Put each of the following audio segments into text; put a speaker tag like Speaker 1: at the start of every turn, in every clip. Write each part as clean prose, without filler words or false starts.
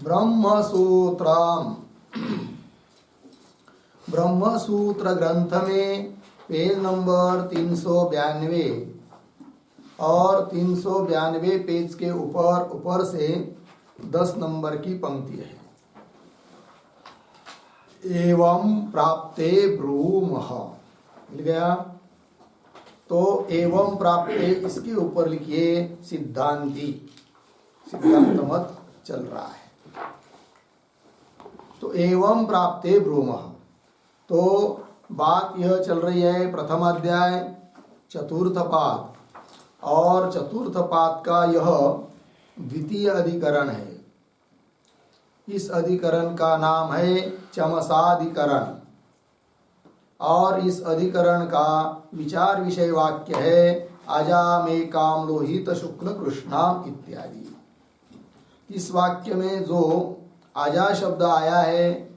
Speaker 1: ब्रह्मसूत्रम ब्रह्मसूत्र ग्रंथ में page number 392 और 392 पेज के ऊपर से 10 नंबर की पंक्ति है। एवं प्राप्ते ब्रूमः मिल गया। तो एवं प्राप्ते इसके ऊपर लिखिए सिद्धांती, सिद्धांत मत चल रहा है। तो एवं प्राप्ते ब्रूमः, तो बात यह चल रही है प्रथम अध्याय चतुर्थ पाद, और चतुर्थ पाद का यह द्वितीय अधिकरण है। इस अधिकरण का नाम है चमसाधिकरण, और इस अधिकरण का विचार विषय वाक्य है अजामेकाम लोहित शुक्ल कृष्णाम इत्यादि। इस वाक्य में जो आजा शब्द आया है,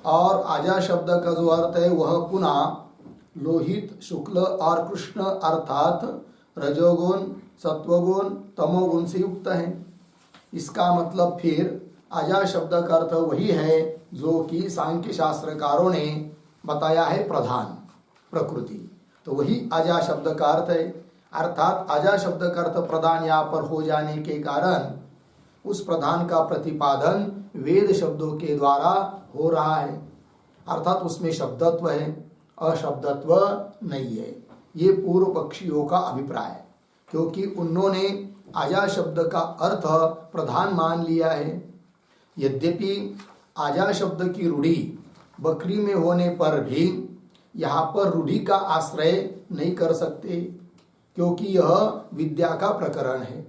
Speaker 1: और आजा शब्द का जो अर्थ है वह पुनः लोहित शुक्ल और कृष्ण अर्थात रजोगुण सत्वगुण तमोगुण से युक्त है। इसका मतलब फिर आजा शब्द का अर्थ वही है जो कि सांख्य शास्त्रकारों ने बताया है प्रधान प्रकृति, तो वही आजा शब्द का अर्थ है। अर्थात आजा शब्द का अर्थ प्रधान यहाँ पर हो जाने के कारण उस प्रधान का प्रतिपादन वेद शब्दों के द्वारा हो रहा है, अर्थात उसमें शब्दत्व है, अशब्दत्व नहीं है। ये पूर्व पक्षियों का अभिप्राय है, क्योंकि उन्होंने आजा शब्द का अर्थ प्रधान मान लिया है। यद्यपि आजा शब्द की रूढ़ी बकरी में होने पर भी यहाँ पर रूढ़ी का आश्रय नहीं कर सकते, क्योंकि यह विद्या का प्रकरण है।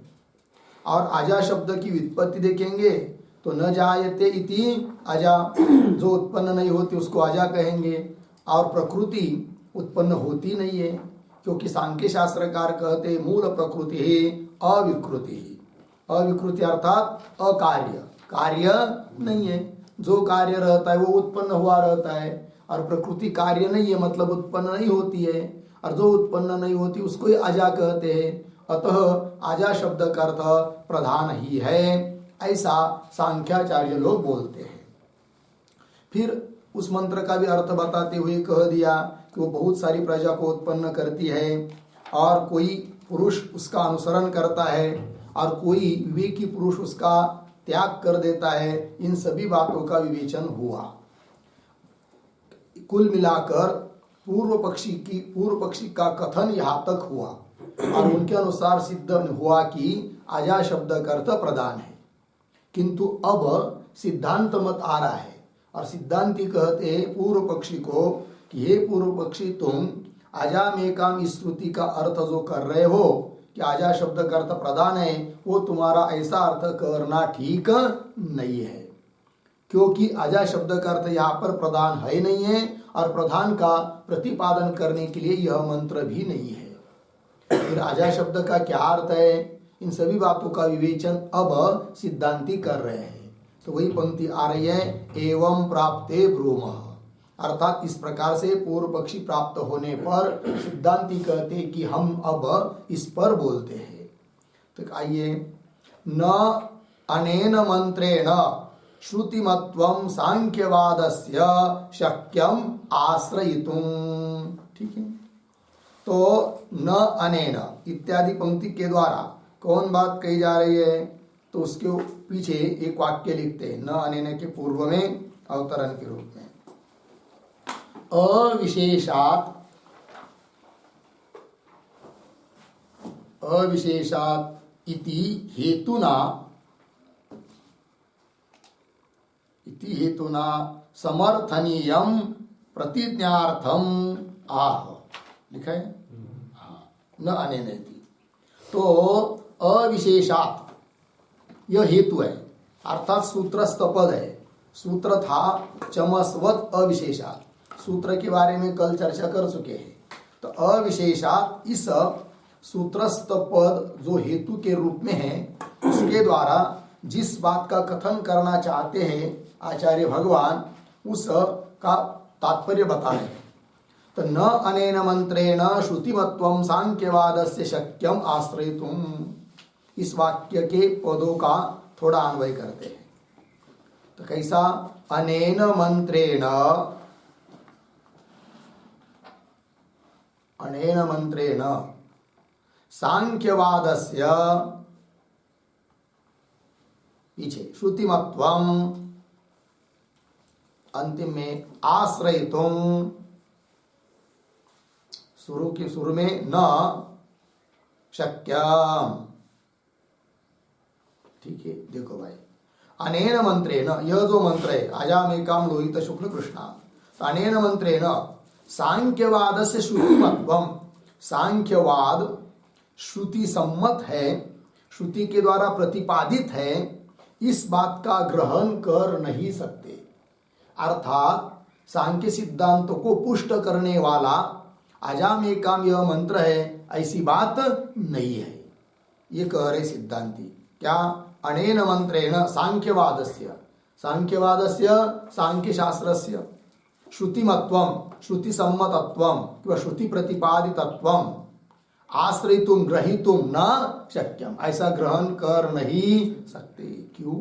Speaker 1: और आजा शब्द की व्युत्पत्ति देखेंगे तो न जायते इति आजा, जो उत्पन्न नहीं होती उसको आजा कहेंगे, और प्रकृति उत्पन्न होती नहीं है, क्योंकि सांख्य शास्त्रकार कहते मूल प्रकृति है अविकृति। अविकृति अर्थात अकार्य, कार्य नहीं है। जो कार्य रहता है वो उत्पन्न हुआ रहता है, और प्रकृति कार्य नहीं है मतलब उत्पन्न नहीं होती है, और जो उत्पन्न नहीं होती उसको ही आजा कहते हैं। अतः आजा शब्द का अर्थ प्रधान ही है, ऐसा सांख्याचार्य लोग बोलते हैं। फिर उस मंत्र का भी अर्थ बताते हुए कह दिया कि वो बहुत सारी प्रजा को उत्पन्न करती है, और कोई पुरुष उसका अनुसरण करता है और कोई विवेकी पुरुष उसका त्याग कर देता है। इन सभी बातों का विवेचन हुआ। कुल मिलाकर पूर्व पक्षी का कथन यहाँ तक हुआ, और उनके अनुसार सिद्ध हुआ कि आजा शब्द का अर्थ प्रधान है। किंतु अब सिद्धांत मत आ रहा है, और सिद्धांती कहते हैं पूर्व पक्षी को कि हे पूर्व पक्षी, तुम आजामेकाम इस श्रुति का अर्थ जो कर रहे हो कि आजा शब्द का अर्थ प्रधान है, वो तुम्हारा ऐसा अर्थ करना ठीक नहीं है, क्योंकि आजा शब्द का अर्थ यहाँ पर प्रधान है नहीं है, और प्रधान का प्रतिपादन करने के लिए यह मंत्र भी नहीं है। फिर आजा शब्द का क्या अर्थ है, इन सभी बातों का विवेचन अब सिद्धांती कर रहे हैं। तो वही पंक्ति आ रही है एवं प्राप्ते ब्रूमः, अर्थात इस प्रकार से पूर्व पक्षी प्राप्त होने पर सिद्धांती कहते कि हम अब इस पर बोलते हैं। तो आइए, न अनेन मंत्रेण श्रुतिमत्वं सांख्यवादस्य शक्यम आश्रयितुम। ठीक है, तो न अनेन इत्यादि पंक्ति के द्वारा कौन बात कही जा रही है, तो उसके पीछे एक वाक्य लिखते हैं न अनेन के पूर्व में अवतरण के रूप में, अविशेषात इति हेतुना समर्थनीयम प्रतिज्ञार्थम आह। लिखा है न अनेन इति। तो अविशेषात यह हेतु है, अर्थात सूत्रस्थ पद है। सूत्र था चमस्वत अविशेषात, सूत्र के बारे में कल चर्चा कर चुके हैं। तो अविशेषात इस सूत्रस्थ पद जो हेतु के रूप में है, उसके द्वारा जिस बात का कथन करना चाहते हैं आचार्य भगवान, उस का तात्पर्य बता रहे हैं। तो न अनेन मंत्रेण श्रुतिमत्वं सांख्यवादस्य शक्यम आश्रयितुम, इस वाक्य के पदों का थोड़ा अन्वय करते हैं। तो कैसा? अनेन मंत्रेण सांख्यवादस्य पीछे श्रुतिमत्वम, अंतिम में आश्रयितुम, शुरू में न शक्यम। ठीक है, देखो भाई, अनेन मंत्रेण, यह जो मंत्र है अजामेकाम लोहित शुक्ल कृष्णा, अनेन मंत्रेण सांख्यवाद से श्रुतिमत्वम, सांख्यवाद श्रुति सम्मत है, श्रुति के द्वारा प्रतिपादित है, इस बात का ग्रहण कर नहीं सकते। अर्थात सांख्य सिद्धांत को पुष्ट करने वाला अजामेकाम यह मंत्र है, ऐसी बात नहीं है, ये कह रहे सिद्धांती। क्या? अनेन मंत्रेण सांख्यवादस्य, सांख्य शास्त्रस्य श्रुतिमत्वम, श्रुति सम्मतत्वम किंवा श्रुति प्रतिपादितत्वम आश्रयितुम ग्रहीतुम न शक्यम, ऐसा ग्रहण कर नहीं सकते। क्यों?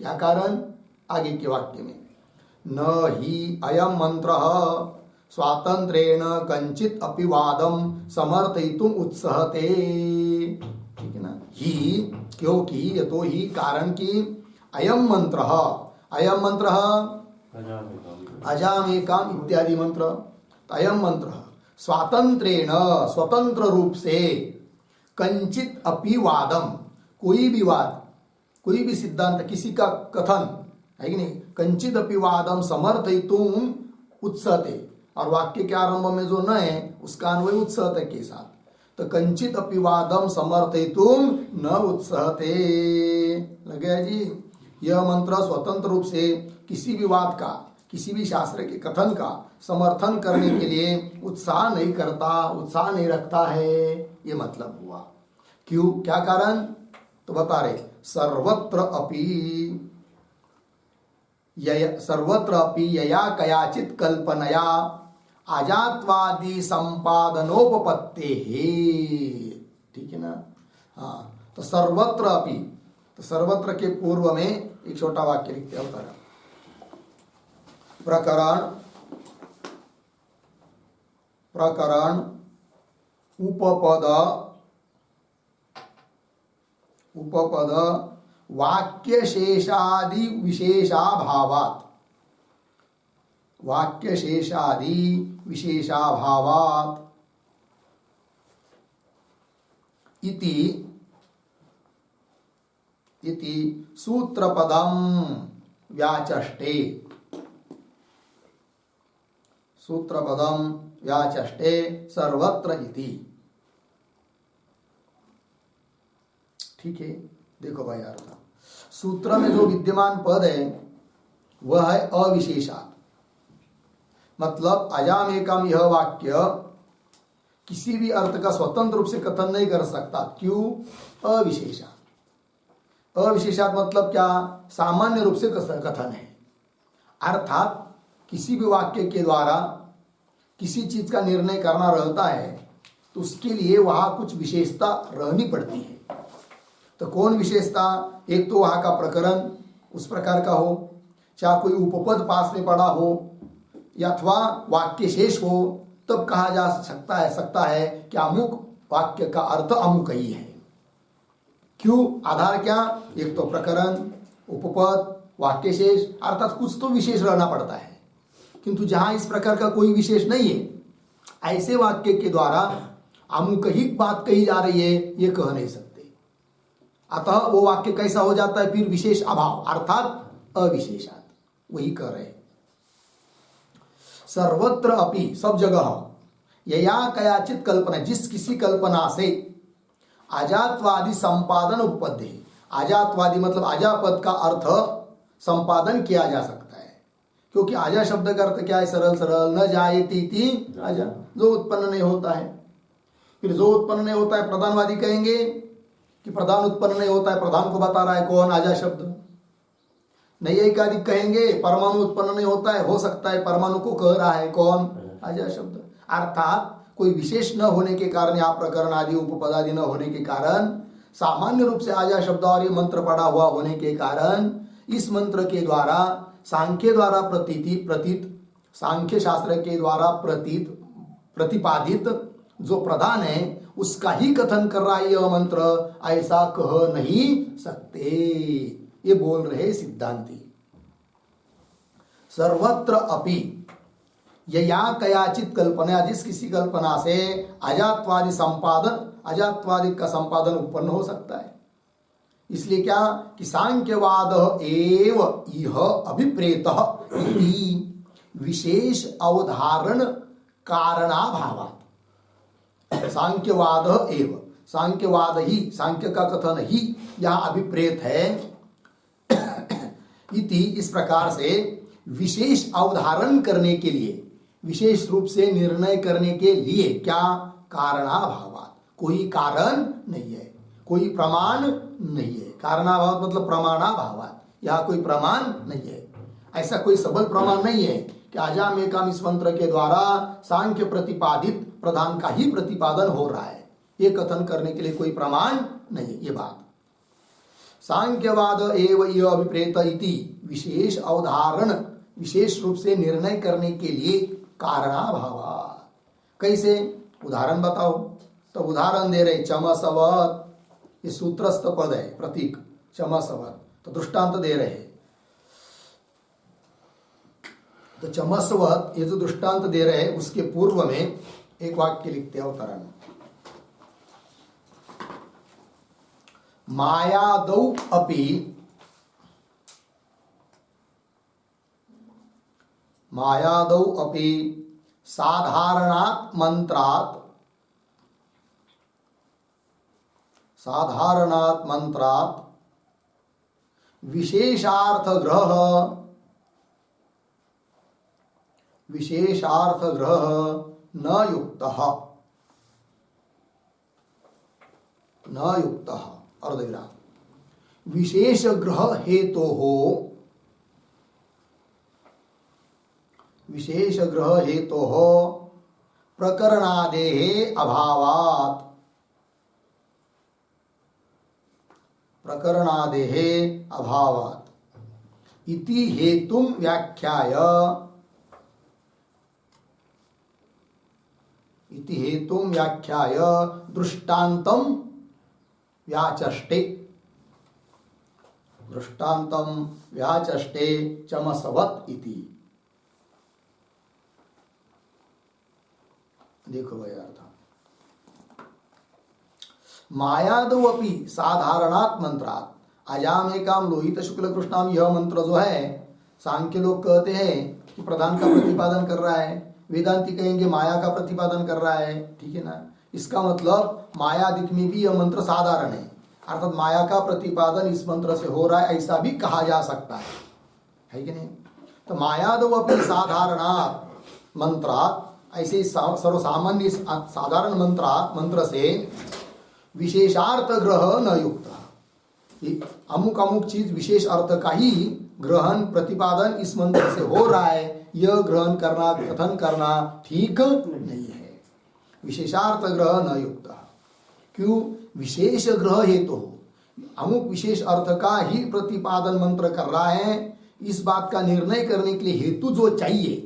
Speaker 1: क्या कारण? आगे के वाक्य में, न ही अयम मंत्र स्वातंत्रेण कंचित अपि वादम समर्थयितुम उत्सहते। ठीक है ना? ही, क्योंकि, यतो ही, कारण कि, अयम मंत्र अजामेकाम इत्यादि मंत्र, अयम मंत्र स्वातंत्रेण, स्वतंत्र रूप से, कंचित अपि वादम, कोई भी वाद, कोई भी सिद्धांत, किसी का कथन है कि नहीं, कंचित अपि वादम समर्थयितुम उत्सहते, और वाक्य के आरंभ में जो न है उसका अन्वय उत्सहते के साथ, तो कंचित अपि वादम समर्थयितुम न उत्सहते। लग गया जी? यह मंत्र स्वतंत्र रूप से किसी भी वाद का, किसी भी शास्त्र के कथन का समर्थन करने के लिए उत्साह नहीं करता, उत्साह नहीं रखता है, ये मतलब हुआ। क्यों? क्या कारण? तो बता रहे, सर्वत्र अपि यया कयाचित कल्पनया अजात्वादि संपादनोपपत्ते है। ठीक है ना? हाँ, तो सर्वत्र अपि, तो सर्वत्र के पूर्व में एक छोटा वाक्य लिखते हैं, प्रकरण उपपद वाक्य शेषादि विशेषाभावात्, वाक्य शेषादि विशेषाभावात् इति सूत्रपदम व्याचष्टे, सूत्रपदम व्याचष्टे सर्वत्र इति। ठीक है, देखो भाई यार, सूत्र में जो विद्यमान पद है वह है अविशेषात्, मतलब अजामेकम यह वाक्य किसी भी अर्थ का स्वतंत्र रूप से कथन नहीं कर सकता। क्यों? अविशेषात्। अविशेषात् मतलब क्या? सामान्य रूप से कथन है, अर्थात किसी भी वाक्य के द्वारा किसी चीज का निर्णय करना रहता है तो उसके लिए वहां कुछ विशेषता रहनी पड़ती है। तो कौन विशेषता? एक तो वहां का प्रकरण उस प्रकार का हो, चाहे कोई उपपद पास में पड़ा हो, या अथवा वाक्य शेष हो, तब कहा जा सकता है कि अमुक वाक्य का अर्थ अमुक ही है। क्यों? आधार क्या? एक तो प्रकरण, उपपद, वाक्य शेष, अर्थात कुछ तो विशेष रहना पड़ता है। किंतु जहां इस प्रकार का कोई विशेष नहीं है, ऐसे वाक्य के द्वारा अमुक ही बात कही जा रही है, ये कह नहीं सकते। अतः वो वाक्य कैसा हो जाता है फिर? विशेष अभाव, अर्थात अविशेषात्। वही कह रहे हैं, सर्वत्र अपि, सब जगह, यया कयाचित कल्पना, जिस किसी कल्पना से अजातवादी संपादन उपपद्य है। अजातवादी मतलब अजापद का अर्थ संपादन किया जा सकता है, क्योंकि अजा शब्द का अर्थ क्या है? सरल सरल, न जायते इति अजा, जो उत्पन्न नहीं होता है। फिर जो उत्पन्न नहीं होता है, प्रधानवादी कहेंगे कि प्रधान उत्पन्न नहीं होता है, प्रधान को बता रहा है कौन? अजा शब्द। नैयायिक कहेंगे परमाणु उत्पन्न नहीं होता है, हो सकता है परमाणु को कह रहा है कौन? अजा शब्द। अर्थात कोई विशेष न होने के कारण या प्रकरण आदि उपपद आदि न होने के कारण, सामान्य रूप से अजा शब्द और ये मंत्र पड़ा हुआ होने के कारण इस मंत्र के द्वारा सांख्य द्वारा प्रतीत सांख्य शास्त्र के द्वारा प्रतिपादित जो प्रधान है उसका ही कथन कर रहा है यह मंत्र, ऐसा कह नहीं सकते, ये बोल रहे सिद्धांती। सर्वत्र अपि यया कयाचित कल्पना, जिस किसी कल्पना से अजातवादी का संपादन उत्पन्न हो सकता है। इसलिए क्या कि सांख्यवाद एव इह अभिप्रेतः इति विशेष अवधारण कारणाभावात्। सांख्यवाद एव, सांख्यवाद ही, सांख्य का कथन ही यहाँ अभिप्रेत है इति, इस प्रकार से विशेष अवधारण करने के लिए, विशेष रूप से निर्णय करने के लिए, क्या कारणाभावात्, कोई कारण नहीं है, कोई प्रमाण नहीं है। कारणाभावात् मतलब प्रमाणाभावात्, यहाँ कोई प्रमाण नहीं है, ऐसा कोई सबल प्रमाण नहीं है कि अजाम एकाम इस मंत्र के द्वारा सांख्य प्रतिपादित प्रधान का ही प्रतिपादन हो रहा है, ये कथन करने के लिए कोई प्रमाण नहीं है। ये बात सांख्यवाद एव यह अभिप्रेत इति विशेष अवधारण, विशेष रूप से निर्णय करने के लिए कारणाभावात्। कैसे, उदाहरण बताओ, तो उदाहरण दे रहे चमसवत्, ये सूत्रस्थ पद है प्रतीक चमसवत्, तो दृष्टांत दे रहे। तो चमसवत् ये जो दृष्टांत दे रहे हैं उसके पूर्व में एक वाक्य लिखते हैं अवतरण। मायादौ अपि, मायादौ अपि साधारणात् मंत्रात्, साधारणात् मंत्रात् विशेषार्थ ग्रह, विशेषार्थ ग्रह न युक्तः, न युक्तः अर्धविराम, विशेष ग्रह हेतु हो, विशेष ग्रह हेतु हो प्रकरणादेः अभावात्, प्रकरणादेः अभावात् इति हेतुं व्याख्याय, इति हेतुं व्याख्याय दृष्टान्तं व्याचष्टे, दृष्टान्तं व्याचष्टे चमसवत् इति। देखो भाई अर्थ, मायादौ अपि साधारणात् मंत्रात्, अजामेकाम लोहित शुक्ल कृष्णाम, यह मंत्र जो है सांख्य लोग कहते हैं कि प्रधान का प्रतिपादन कर रहा है, वेदांती कहेंगे माया का प्रतिपादन कर रहा है, ठीक है ना। इसका मतलब माया दिख में भी यह मंत्र साधारण है, अर्थात माया का प्रतिपादन इस मंत्र से हो रहा है, ऐसा भी कहा जा सकता है कि नहीं। तो मायादौ अपि साधारणात् मंत्रात्, ऐसे सर्वसामान्य साधारण मंत्र से विशेषार्थ ग्रह न युक्त, अमुक अमुक चीज विशेष अर्थ का ही ग्रहण प्रतिपादन इस मंत्र से हो रहा है, यह ग्रहण करना, कथन करना ठीक नहीं है। विशेषार्थ ग्रह न युक्त, क्यों, विशेष ग्रह हेतु हो, अमुक विशेष अर्थ का ही प्रतिपादन मंत्र कर रहा है, इस बात का निर्णय करने के लिए हेतु जो चाहिए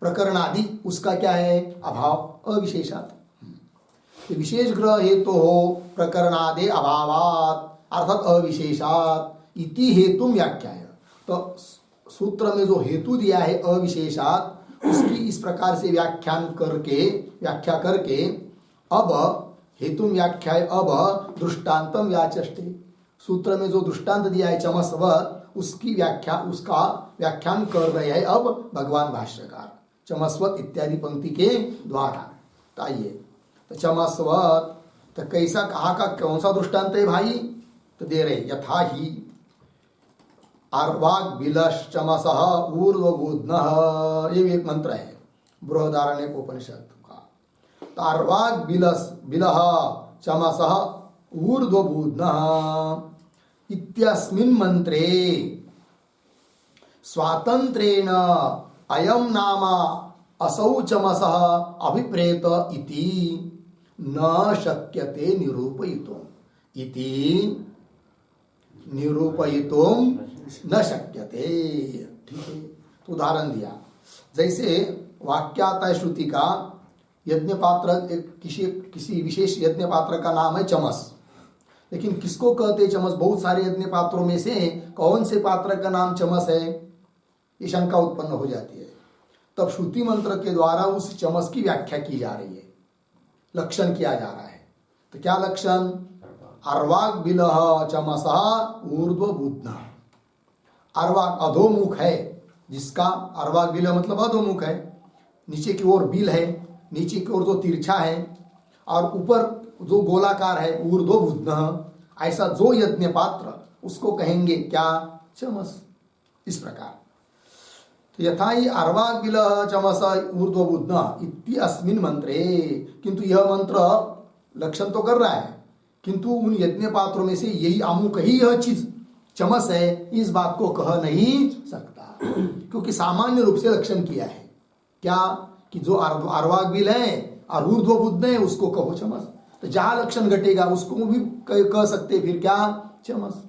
Speaker 1: प्रकरण आदि, उसका क्या है, अभाव, अविशेषात। विशेष ग्रह हेतु हो प्रकरणादे अभावात् अर्थात अविशेषात इति हेतु व्याख्याय। तो सूत्र में जो हेतु दिया है अविशेषात, उसकी इस प्रकार से व्याख्या करके अब हेतु व्याख्याय, अब दृष्टांतम व्याचष्टे, सूत्र में जो दृष्टांत दिया है चमस्वत, उसकी व्याख्या, उसका व्याख्यान कर रहे हैं अब भगवान भाष्यकार चमस्वत इत्यादि पंक्ति के द्वारा। तो आइए, तो चमस्वत, तो कैसा, कहा का कौन सा दृष्टांत है भाई, तो दे रहे यथा ही अर्वाग बिलश चमसः ऊर्ध्वबुध्नः, ये भी एक मंत्र है बृहदारण्यक उपनिषद का। तो अर्वाग बिलह चमसः ऊर्ध्वबुध्नः इत्यस्मिन् मंत्रे स्वातंत्रेण अयम नाम असौ चमसः अभिप्रेत इति न शक्यते निरूपयितुम्, इति निरूपयितुं न शक्यते। ठीक है, तो उदाहरण दिया, जैसे वाक्य आता है श्रुति का, यज्ञ पात्र, किसी विशेष यज्ञ पात्र का नाम है चमस, लेकिन किसको कहते हैं चमस? बहुत सारे यज्ञ पात्रों में से कौन से पात्र का नाम चमस है, ये शंका उत्पन्न हो जाती है। तब श्रुति मंत्र के द्वारा उस चमस की व्याख्या की जा रही है, लक्षण किया जा रहा है। तो क्या लक्षण? अर्वाग बिलह चमस ऊर्ध्व बुद्ध। अर्वाग अधोमुख है, जिसका अर्वाग बिलह मतलब अधोमुख है, नीचे की ओर बिल है, नीचे की ओर जो तिरछा है और ऊपर जो गोलाकार है, ऊर्ध्व बुद्ध, ऐसा जो यज्ञ पात्र उसको कहेंगे क्या? चमस। इस प्रकार यथा ही अर्वाग बिलह चमस ऊर्ध्व बुद्ध इति अस्मिन् मंत्रे, किंतु यह मंत्र लक्षण तो कर रहा है, किंतु उन यज्ञ पात्रों में से यही अमुक ही यह चीज चमस है, इस बात को कह नहीं सकता, क्योंकि सामान्य रूप से लक्षण किया है क्या? कि जो अर्वाग बिल है और ऊर्ध्व बुद्ध है उसको कहो चमस। तो जहां लक्षण घटेगा उसको भी कह सकते, फिर क्या? चमस।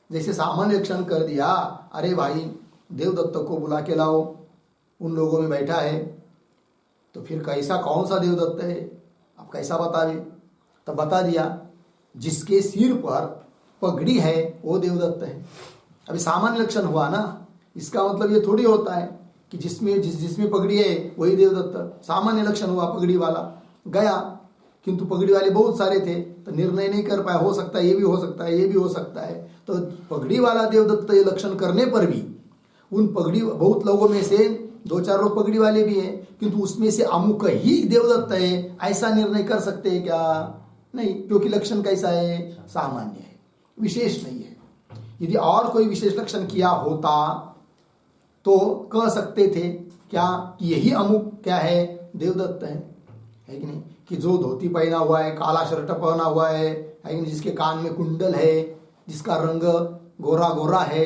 Speaker 1: जैसे सामान्य लक्षण कर दिया, अरे भाई देवदत्त को बुला के लाओ, उन लोगों में बैठा है, तो फिर कैसा, कौन सा देवदत्त है, अब कैसा बतावे? तब बता दिया, जिसके सिर पर पगड़ी है वो देवदत्त है। अभी सामान्य लक्षण हुआ ना, इसका मतलब ये थोड़ी होता है कि जिसमें पगड़ी है वही देवदत्त। सामान्य लक्षण हुआ पगड़ी वाला, गया, किंतु पगड़ी वाले बहुत सारे थे तो निर्णय नहीं कर पाया, हो सकता है ये भी हो सकता है, ये भी हो सकता है, तो पगड़ी वाला देवदत्त ये लक्षण करने पर भी उन पगड़ी, बहुत लोगों में से दो चार लोग पगड़ी वाले भी हैं, किंतु उसमें से अमुक ही देवदत्त है, ऐसा निर्णय कर सकते हैं क्या? नहीं, क्योंकि लक्षण कैसा है? सामान्य है, विशेष नहीं है। यदि और कोई विशेष लक्षण किया होता तो कह सकते थे क्या? कि यही अमुक क्या है? देवदत्त है कि नहीं? कि जो धोती पहना हुआ है, काला शर्ट पहना हुआ है कि नहीं, जिसके कान में कुंडल है, जिसका रंग गोरा गोरा है,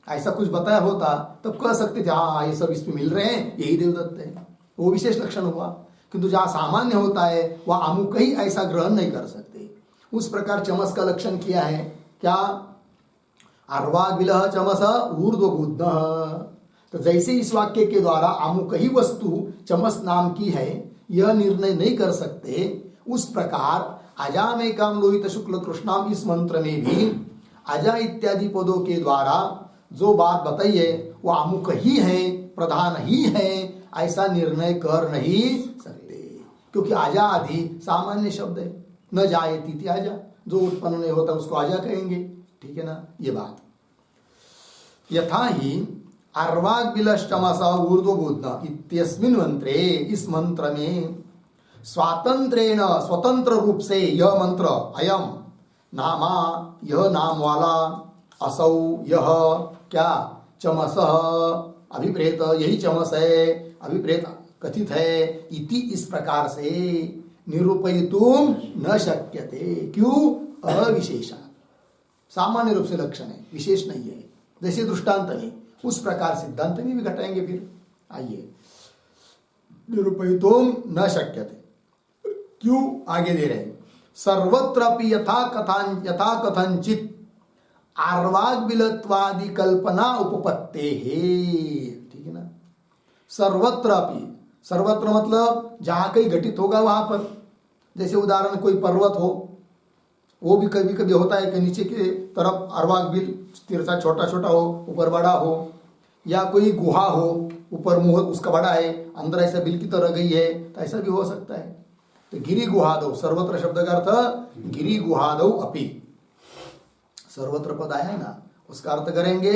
Speaker 1: ऐसा कुछ बताया होता तब कह सकते थे हाँ ये सब इसमें मिल रहे हैं, यही देवदत्त है, वो विशेष लक्षण हुआ। किंतु जहाँ सामान्य होता है वह अमुक ही ऐसा ग्रहण नहीं कर सकते। उस प्रकार चमस का लक्षण किया है क्या? अर्वाग बिलह चमस ऊर्ध्व बुद्ध। तो जैसे इस वाक्य के द्वारा अमुक ही वस्तु चमस नाम की है यह निर्णय नहीं कर सकते, उस प्रकार अजामेकाम लोहित शुक्ल कृष्णाम इस मंत्र में भी अजा इत्यादि पदों के द्वारा जो बात बताई है वह अमुक ही है, प्रधान ही है, ऐसा निर्णय कर नहीं सकते, क्योंकि आजा आदि सामान्य शब्द है। न जायती त्याजा, जो उत्पन्न नहीं होता उसको आजा कहेंगे। ठीक है ना, ये बात। यथा ही अर्वाग बिलष्टमसा ऊर्ध्व बुद्ध इत्यस्मिन् मंत्रे, इस मंत्र में स्वातंत्रेण, स्वतंत्र रूप से यह मंत्र, अयम नामा, यह नाम वाला, असौ यह क्या, चमस अभिप्रेत, यही चमस है, अभिप्रेत कथित है, इति इस प्रकार से निरूपयितुम न शक्यते। क्यों? अविशेषा, सामान्य रूप से लक्षण है, विशेष नहीं है। जैसे दृष्टांत में, उस प्रकार सिद्धांत में भी घटाएंगे। फिर आइए, निरूपयितुम न शक्यते, क्यों आगे दे रहे हैं, सर्वत्रपि यथा कथंचित आर्वाग बिलत्वादि कल्पना उपपत्ते है। ठीक है ना, सर्वत्रपि, सर्वत्र मतलब जहां कहीं घटित होगा वहां पर। जैसे उदाहरण, कोई पर्वत हो, वो भी कभी कभी होता है कि नीचे के तरफ अर्वाग बिल तिरछा छोटा छोटा हो, ऊपर बड़ा हो, या कोई गुहा हो, ऊपर मुंह उसका बड़ा है, अंदर ऐसा बिल की तरह गई है, तो ऐसा भी हो सकता है। तो गिरी गुहादौ, सर्वत्र शब्द का अर्थ गिरी गुहादौ अपि, सर्वत्र पद आया है ना, उसका अर्थ करेंगे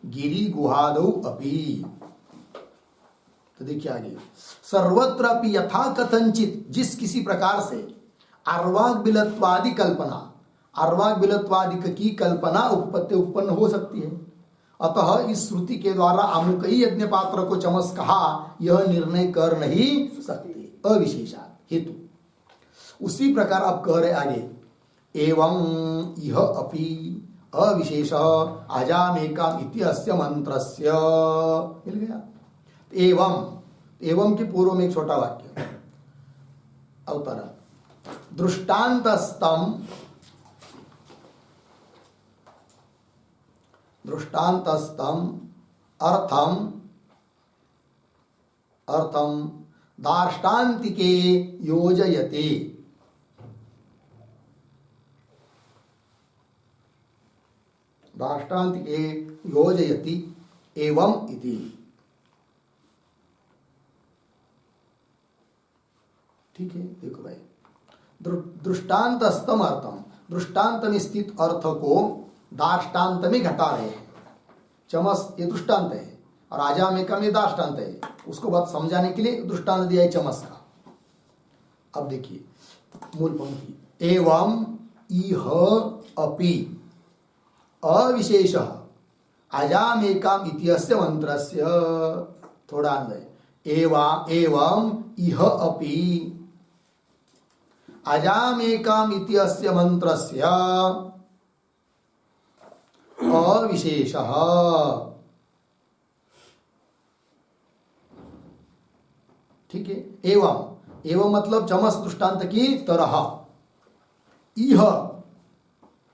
Speaker 1: गिरी गुहादौ अपि। तो देखिए आगे, सर्वत्र अपि यथा कथंचित, जिस किसी प्रकार से, अर्वाग बिलत्वादि कल्पना, अर्वाग बिलत्वादि की कल्पना उपपत्ति उत्पन्न हो सकती है। अतः इस श्रुति के द्वारा अमुक ही यज्ञ पात्र को चमस कहा, यह निर्णय कर नहीं सकते, अविशेषात हेतु। उसी प्रकार आप कह रहे आगे, एवं यह अपि अविशेष अजामेकाम इति अस्य मंत्रस्य, मिल गया। एवं, एवं के पूर्व में एक छोटा वाक्य अवतरण, दृष्टान्तस्तम दृष्टान्तस्थम अर्थम अर्थम दार्ष्टान्तिके योजयते। दार्ष्टान्तिके योजयति एवं इति। ठीक है, देखो भाई, दृष्टान्तस्थम अर्थम, दृष्टांत में स्थित अर्थ को दार्ष्टान्त में घटा रहे हैं। चमस ये दृष्टांत है और आजामेका में दार्ष्टान्त है, उसको बात समझाने के लिए दृष्टांत दिया है चमस का। अब देखिए मूल पंक्ति, एवं इह अपि अविशेष अजामेकाम इत्यस्य मंत्रस्य, थोड़ा अन्वय, एवं इह अपि अजामेकाम इत्यस्य मंत्रस्य अविशेष। ठीक है, एवं मतलब चमस दृष्टांत की तरह, इह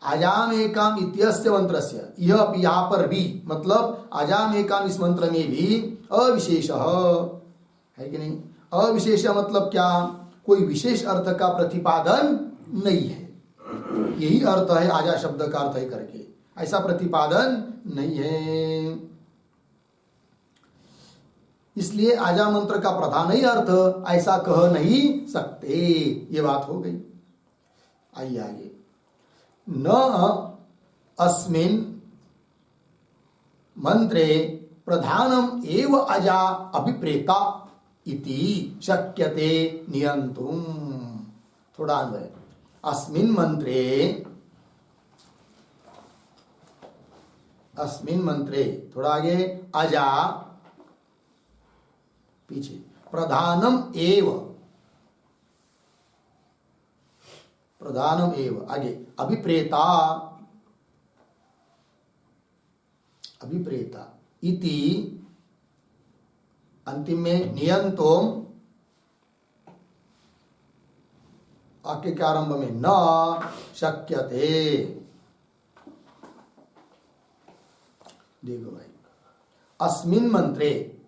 Speaker 1: अजामेकाम इत्यस्य मंत्रस्य, यह यहाँ पर भी मतलब अजामेकाम इस मंत्र में भी अविशेष है कि नहीं। अविशेष मतलब क्या, कोई विशेष अर्थ का प्रतिपादन नहीं है, यही अर्थ है आजा शब्द का अर्थ है करके, ऐसा प्रतिपादन नहीं है। इसलिए आजा मंत्र का प्रधान ही अर्थ ऐसा कह नहीं सकते, ये बात हो गई। आइए आगे, न अस्मिन् मंत्रे प्रधानम एव अजा अभिप्रेता इति शक्यते नियंतुम। थोड़ा अन्वय, अस्मिन् मंत्रे थोड़ा आगे, अजा पीछे, प्रधानम एव आगे, अभिप्रेता इति अंतिम में नियंतोम वाक्य के आरंभ में न शक्यते। देखो भाई, अस्मिन् मंत्रे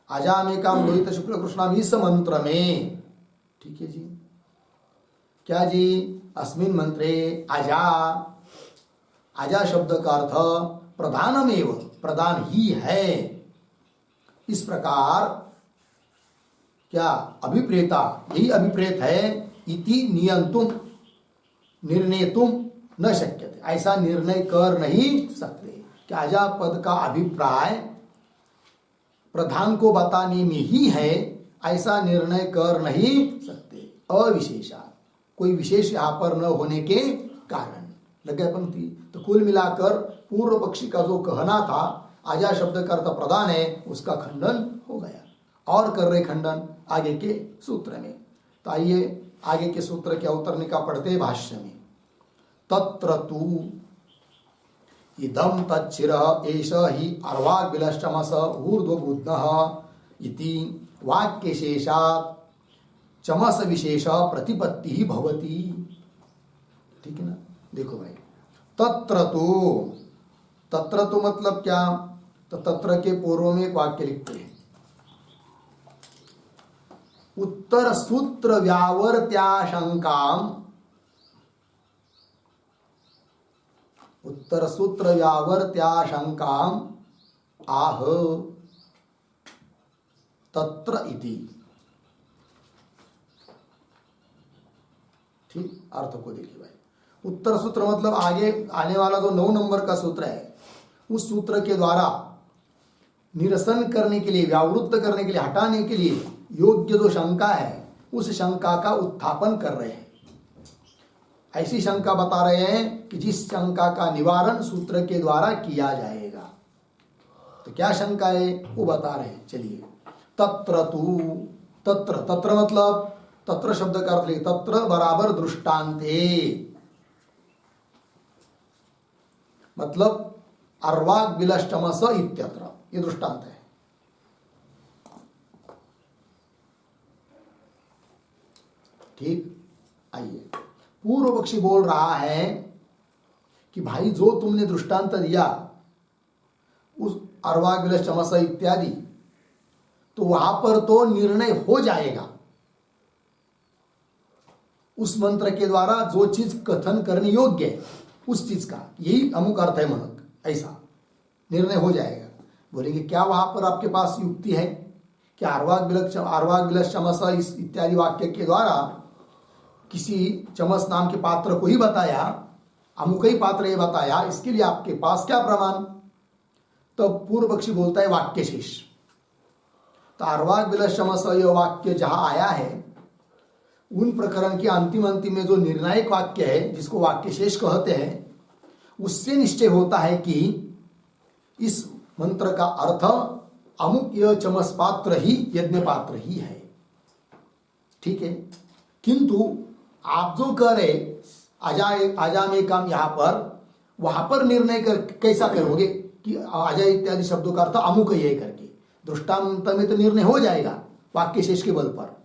Speaker 1: अजामेकाम लोहित शुक्ल कृष्णाम, इस मंत्र में, ठीक है जी, क्या जी, अस्मिन् मंत्रे आजा शब्द का अर्थ प्रधानमेव, प्रधान ही है, इस प्रकार क्या अभिप्रेता, यही अभिप्रेत है, इति नियंतुम, निर्णेतुम न शक्यते, ऐसा निर्णय कर नहीं सकते कि आजा पद का अभिप्राय प्रधान को बताने में ही है, ऐसा निर्णय कर नहीं सकते। अविशेषा, कोई विशेष यहाँ पर न होने के कारण। लग गया पंक्ति। तो कुल मिलाकर पूर्व पक्षी का जो कहना था आजा शब्द का अर्थ प्रधान है, उसका खंडन हो गया। और कर रहे खंडन आगे के सूत्र में। तो आइए आगे के सूत्र के अवतरणिका पढ़ते हैं भाष्य में। तत्र तु इदं तच्छिरः एष हि अर्वाग् विलष्टमस ऊर्ध्वबुध्नः इति वाक्यशेषात् चमस विशेष प्रतिपत्ति ही भवति। ठीक है ना। देखो भाई, तत्र तो मतलब क्या, तो तत्र के पूर्व में एक वाक्य लिखते हैं, उत्तर सूत्र व्यावर्त्याशंकाम, उत्तर सूत्र व्यावर्त्याशंकाम आह तत्र इति। ठीक, अर्थ को देखिए भाई। उत्तर सूत्र मतलब आगे आने वाला जो 9 नंबर का सूत्र है, उस सूत्र के द्वारा निरसन करने के लिए, व्यावृत्त करने के लिए, हटाने के लिए योग्य जो शंका है, उस शंका का उत्थापन कर रहे हैं। ऐसी शंका बता रहे हैं कि जिस शंका का निवारण सूत्र के द्वारा किया जाएगा। तो क्या शंका है वो बता रहे हैं। चलिए, तत्र तु, तत्र मतलब तत्र शब्द का अर्थ लिखिए, तत्र बराबर दृष्टांते, मतलब अर्वाग् विलष्टमस इत्यत्र, ये दृष्टांत है। ठीक, आइए, पूर्व पक्षी बोल रहा है कि भाई जो तुमने दृष्टांत दिया उस अर्वाग विलस चमस इत्यादि, तो वहां पर तो निर्णय हो जाएगा उस मंत्र के द्वारा जो चीज कथन करने योग्य है उस चीज का, यही अमुक अर्थ है मनक, ऐसा निर्णय हो जाएगा। बोलेंगे क्या वहां पर आपके पास युक्ति है कि अर्वाग विलस चमस इत्यादि वाक्य के द्वारा किसी चमस नाम के पात्र को ही बताया, अमुक ही पात्र ये बताया, इसके लिए आपके पास क्या प्रमाण? तो पूर्व पक्षी बोलता है वाक्य शेष। तो अर्वाग विलस चमस यह वाक्य जहां आया है उन प्रकरण के अंतिम में जो निर्णायक वाक्य है जिसको वाक्य शेष कहते हैं, उससे निश्चय होता है कि इस मंत्र का अर्थ अमुक यह चमस पात्र ही यज्ञ पात्र ही है। ठीक है, किंतु आप जो कह रहे आजामे काम यहां पर, वहां पर निर्णय कैसा करोगे कि आजा इत्यादि शब्दों का अर्थ अमुक ही है करके? दृष्टांत में तो निर्णय हो जाएगा वाक्य शेष के बल पर,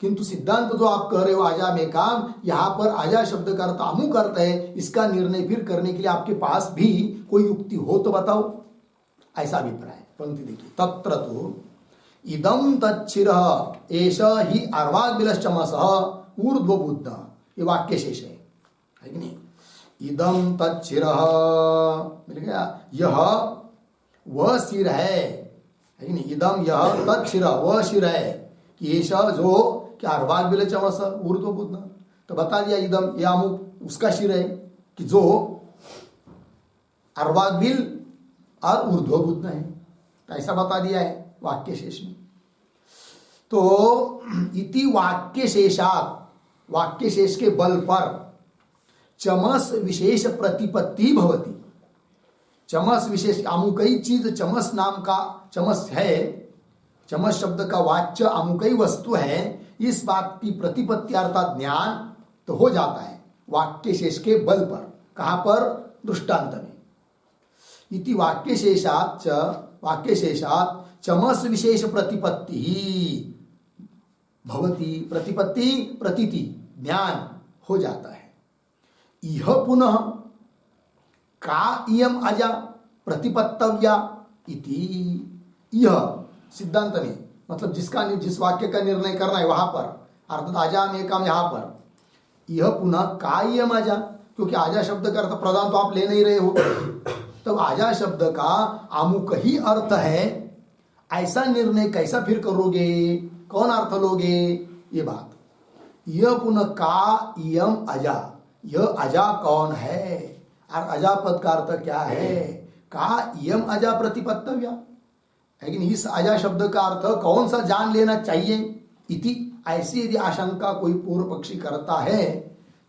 Speaker 1: किंतु सिद्धांत जो आप कह रहे हो आजा में काम, यहां पर आजा शब्द का अर्थ अमुक अर्थ है, इसका निर्णय फिर करने के लिए आपके पास भी कोई युक्ति हो तो बताओ, ऐसा अभिप्राय। पंक्ति देखिए, तत्र तो इदम तच्छिरः एष ही अर्वाग विलस चमसः ऊर्ध्व बुद्ध, ये वाक्य शेष है कि नहीं? इदम तच्छिरः मिल गया, यह वह सिर है कि नहीं? इदम यह तच्छिरः वह सिर है कि एष जो क्या अर्वाग विलस चमसः ऊर्ध्व बुद्ध, तो बता दिया इदम यह अमुक उसका सिर है कि जो अर्वाग्विल और ऊर्ध्व बुद्ध है, तो ऐसा बता दिया है वाक्य शेष में। तो इति वाक्य शेषात, वाक्य शेष के बल पर चमस विशेष प्रतिपत्ति भवति। चमस विशेष अमुकई चीज, चमस नाम का चमस है, चमस शब्द का वाच्य अमुकई वस्तु है, इस बात की प्रतिपत्ति अर्थात ज्ञान तो हो जाता है वाक्य शेष के बल पर। कहां पर? दृष्टांत में। इति वाक्य शेषात चमस विशेष प्रतिपत्ति भवति, प्रतिपत्ति प्रतीति ज्ञान हो जाता है। यह पुनः का इयम अजा प्रतिपत्तव्या इति, यह सिद्धांत में मतलब जिस वाक्य का निर्णय करना है वहां पर, अर्थात आजा में काम यहां पर, यह पुनः का इयम अजा, क्योंकि आजा शब्द का अर्थ प्रधान तो आप ले नहीं रहे हो, तब आजा शब्द का अमुक ही अर्थ है, ऐसा निर्णय कैसा फिर करोगे? कौन अर्थ लोगे? ये बात। यह पुनः का इयम अजा, यह अजा कौन है और अजा पद का अर्थ क्या है? का इयम अजा प्रतिपत्तव्या, लेकिन इस अजा शब्द का अर्थ कौन सा जान लेना चाहिए? इति, ऐसी यदि आशंका कोई पूर्व पक्षी करता है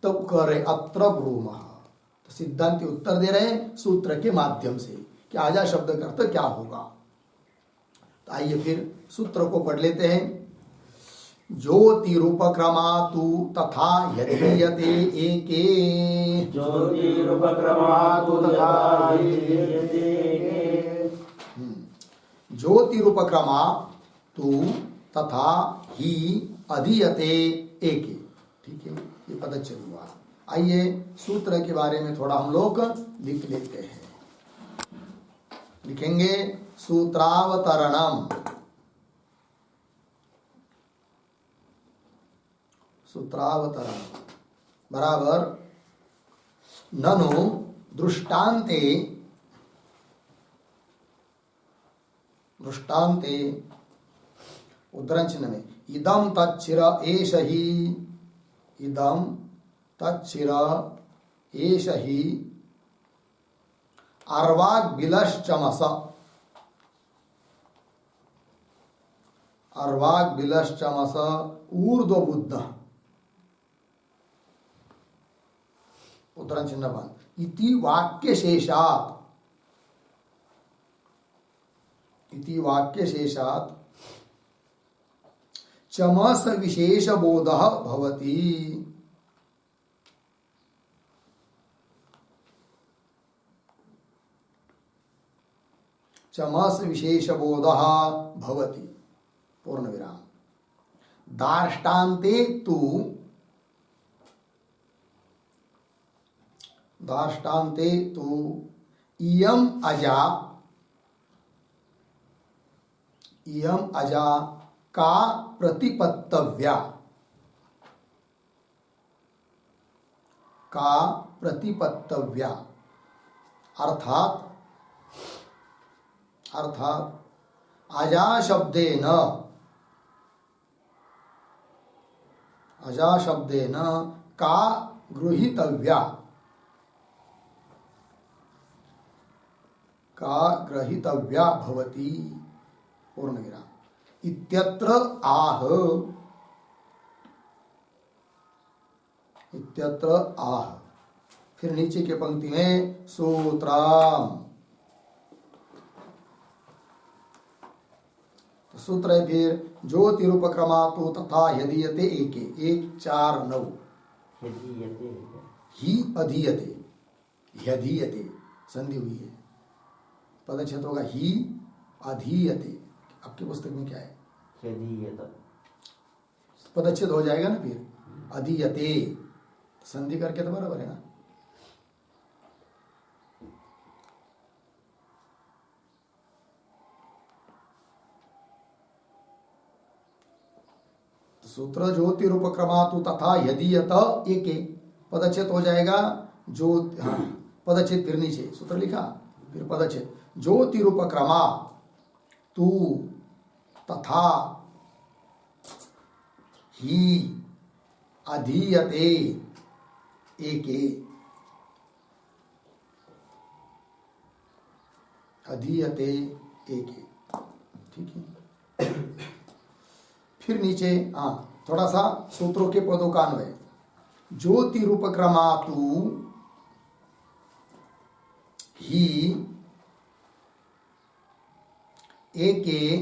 Speaker 1: तब तो कह रहे अत्र ब्रूमः, तो सिद्धांति उत्तर दे रहे हैं सूत्र के माध्यम से कि आजा शब्द का अर्थ क्या होगा। तो आइए फिर सूत्र को पढ़ लेते हैं। ज्योतिरूपक्रमातु तथा यदीयते एके, ज्योतिरूपक्रमातु तथा ज्योतिरूपक्रमा तु तथा ही अधीयते एके। ठीक है, ये पता चल हुआ। आइए सूत्र के बारे में थोड़ा हम लोग लिख लेते हैं। लिखेंगे सूत्रावतरणम, सूत्रावतरण बराबर ननु दृष्टान्ते, दृष्टान्ते उद्धरण चिन्ह में इदम तच्छिर एष ही, इदम तच्छिर एष ही अर्वाग विलस चमस, अर्वाग विलस चमस ऊर्ध्व बुद्ध, उद्धरण चिन्ह बंद। इति वाक्य शेषात, इति वाक्य शेषात चमस विशेष बोधः भवति, चमस विशेष बोधः भवति पूर्ण विराम। दार्ष्टान्ते तु, दार्ष्टान्ते तु इयम अजा इयम अजा का प्रतिपत्तव्या, का प्रतिपत्तव्या, अर्थात अजा शब्देन, अजा शब्देन का गृहीतव्या, का ग्रहीतव्या भवति, पूर्णविराम। इत्यत्र आह, इत्यत्र आह, फिर नीचे के पंक्ति में सूत्रम, तो सूत्र है फिर ज्योतिरूपक्रमातु तथा यदीयते एके, 149 ही अधीयते, ह्यधीयते संधि हुई है, पदच्छेद होगा ही अधीयते। आपकी पुस्तक में क्या है? पदच्छेद हो जाएगा ना फिर, अधीयते संधि करके तो बराबर है ना। सूत्र ज्योतिरूपक्रमातु तथा यदीयत एके, पदच्छेद हो जाएगा जो, हाँ पदच्छेद फिर नीचे सूत्र लिखा, फिर पदच्छेद ज्योतिरूपक्रमा तू तथा ही अधीयते एके, अधीयते एके, ठीक है। फिर नीचे हाँ थोड़ा सा सूत्रों के पदों का अन्वय, ज्योतिरूपक्रमातु ही एके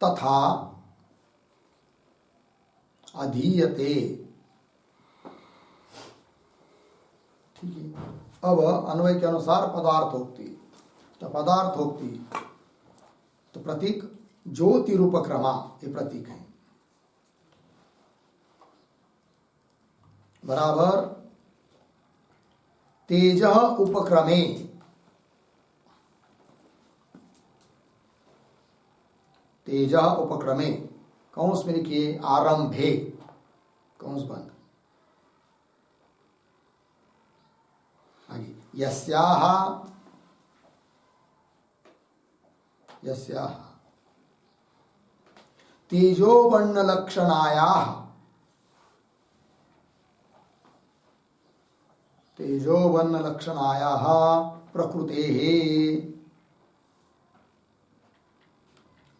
Speaker 1: तथा अधीयते, ठीक है। अब अन्वय के अनुसार पदार्थोक्ति, तो पदार्थोक्ति तो प्रतीक ज्योतिरूपक्रमा, ये प्रतीक है, बराबर तेज उपक्रमे, तेज उपक्रमे, कौंस में लिखिए आरंभे, कौंस बंद, आगे यस्याह, यस्याह तेजोवर्ण लक्षणायाः, तेजोवर्ण लक्षणायाः प्रकृतेः,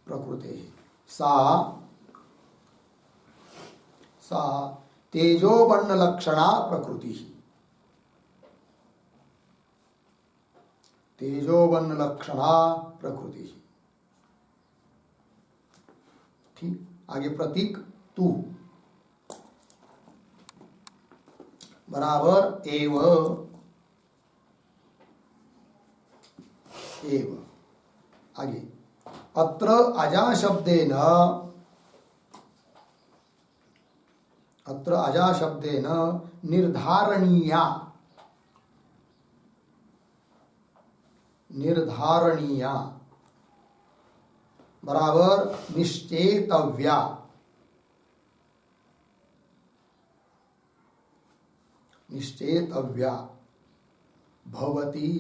Speaker 1: प्रकृतेः सा, सा तेजोवर्ण लक्षणा प्रकृति, तेजोवर्ण लक्षणा प्रकृति, ठीक। आगे प्रतीक तू, बराबर एव, एव, आगे अत्र अजा शब्देन, अत्र अजा शब्देन निर्धारणीया, निर्धारणीया बराबर निश्चेतव्या, निश्चेतव्या भवति,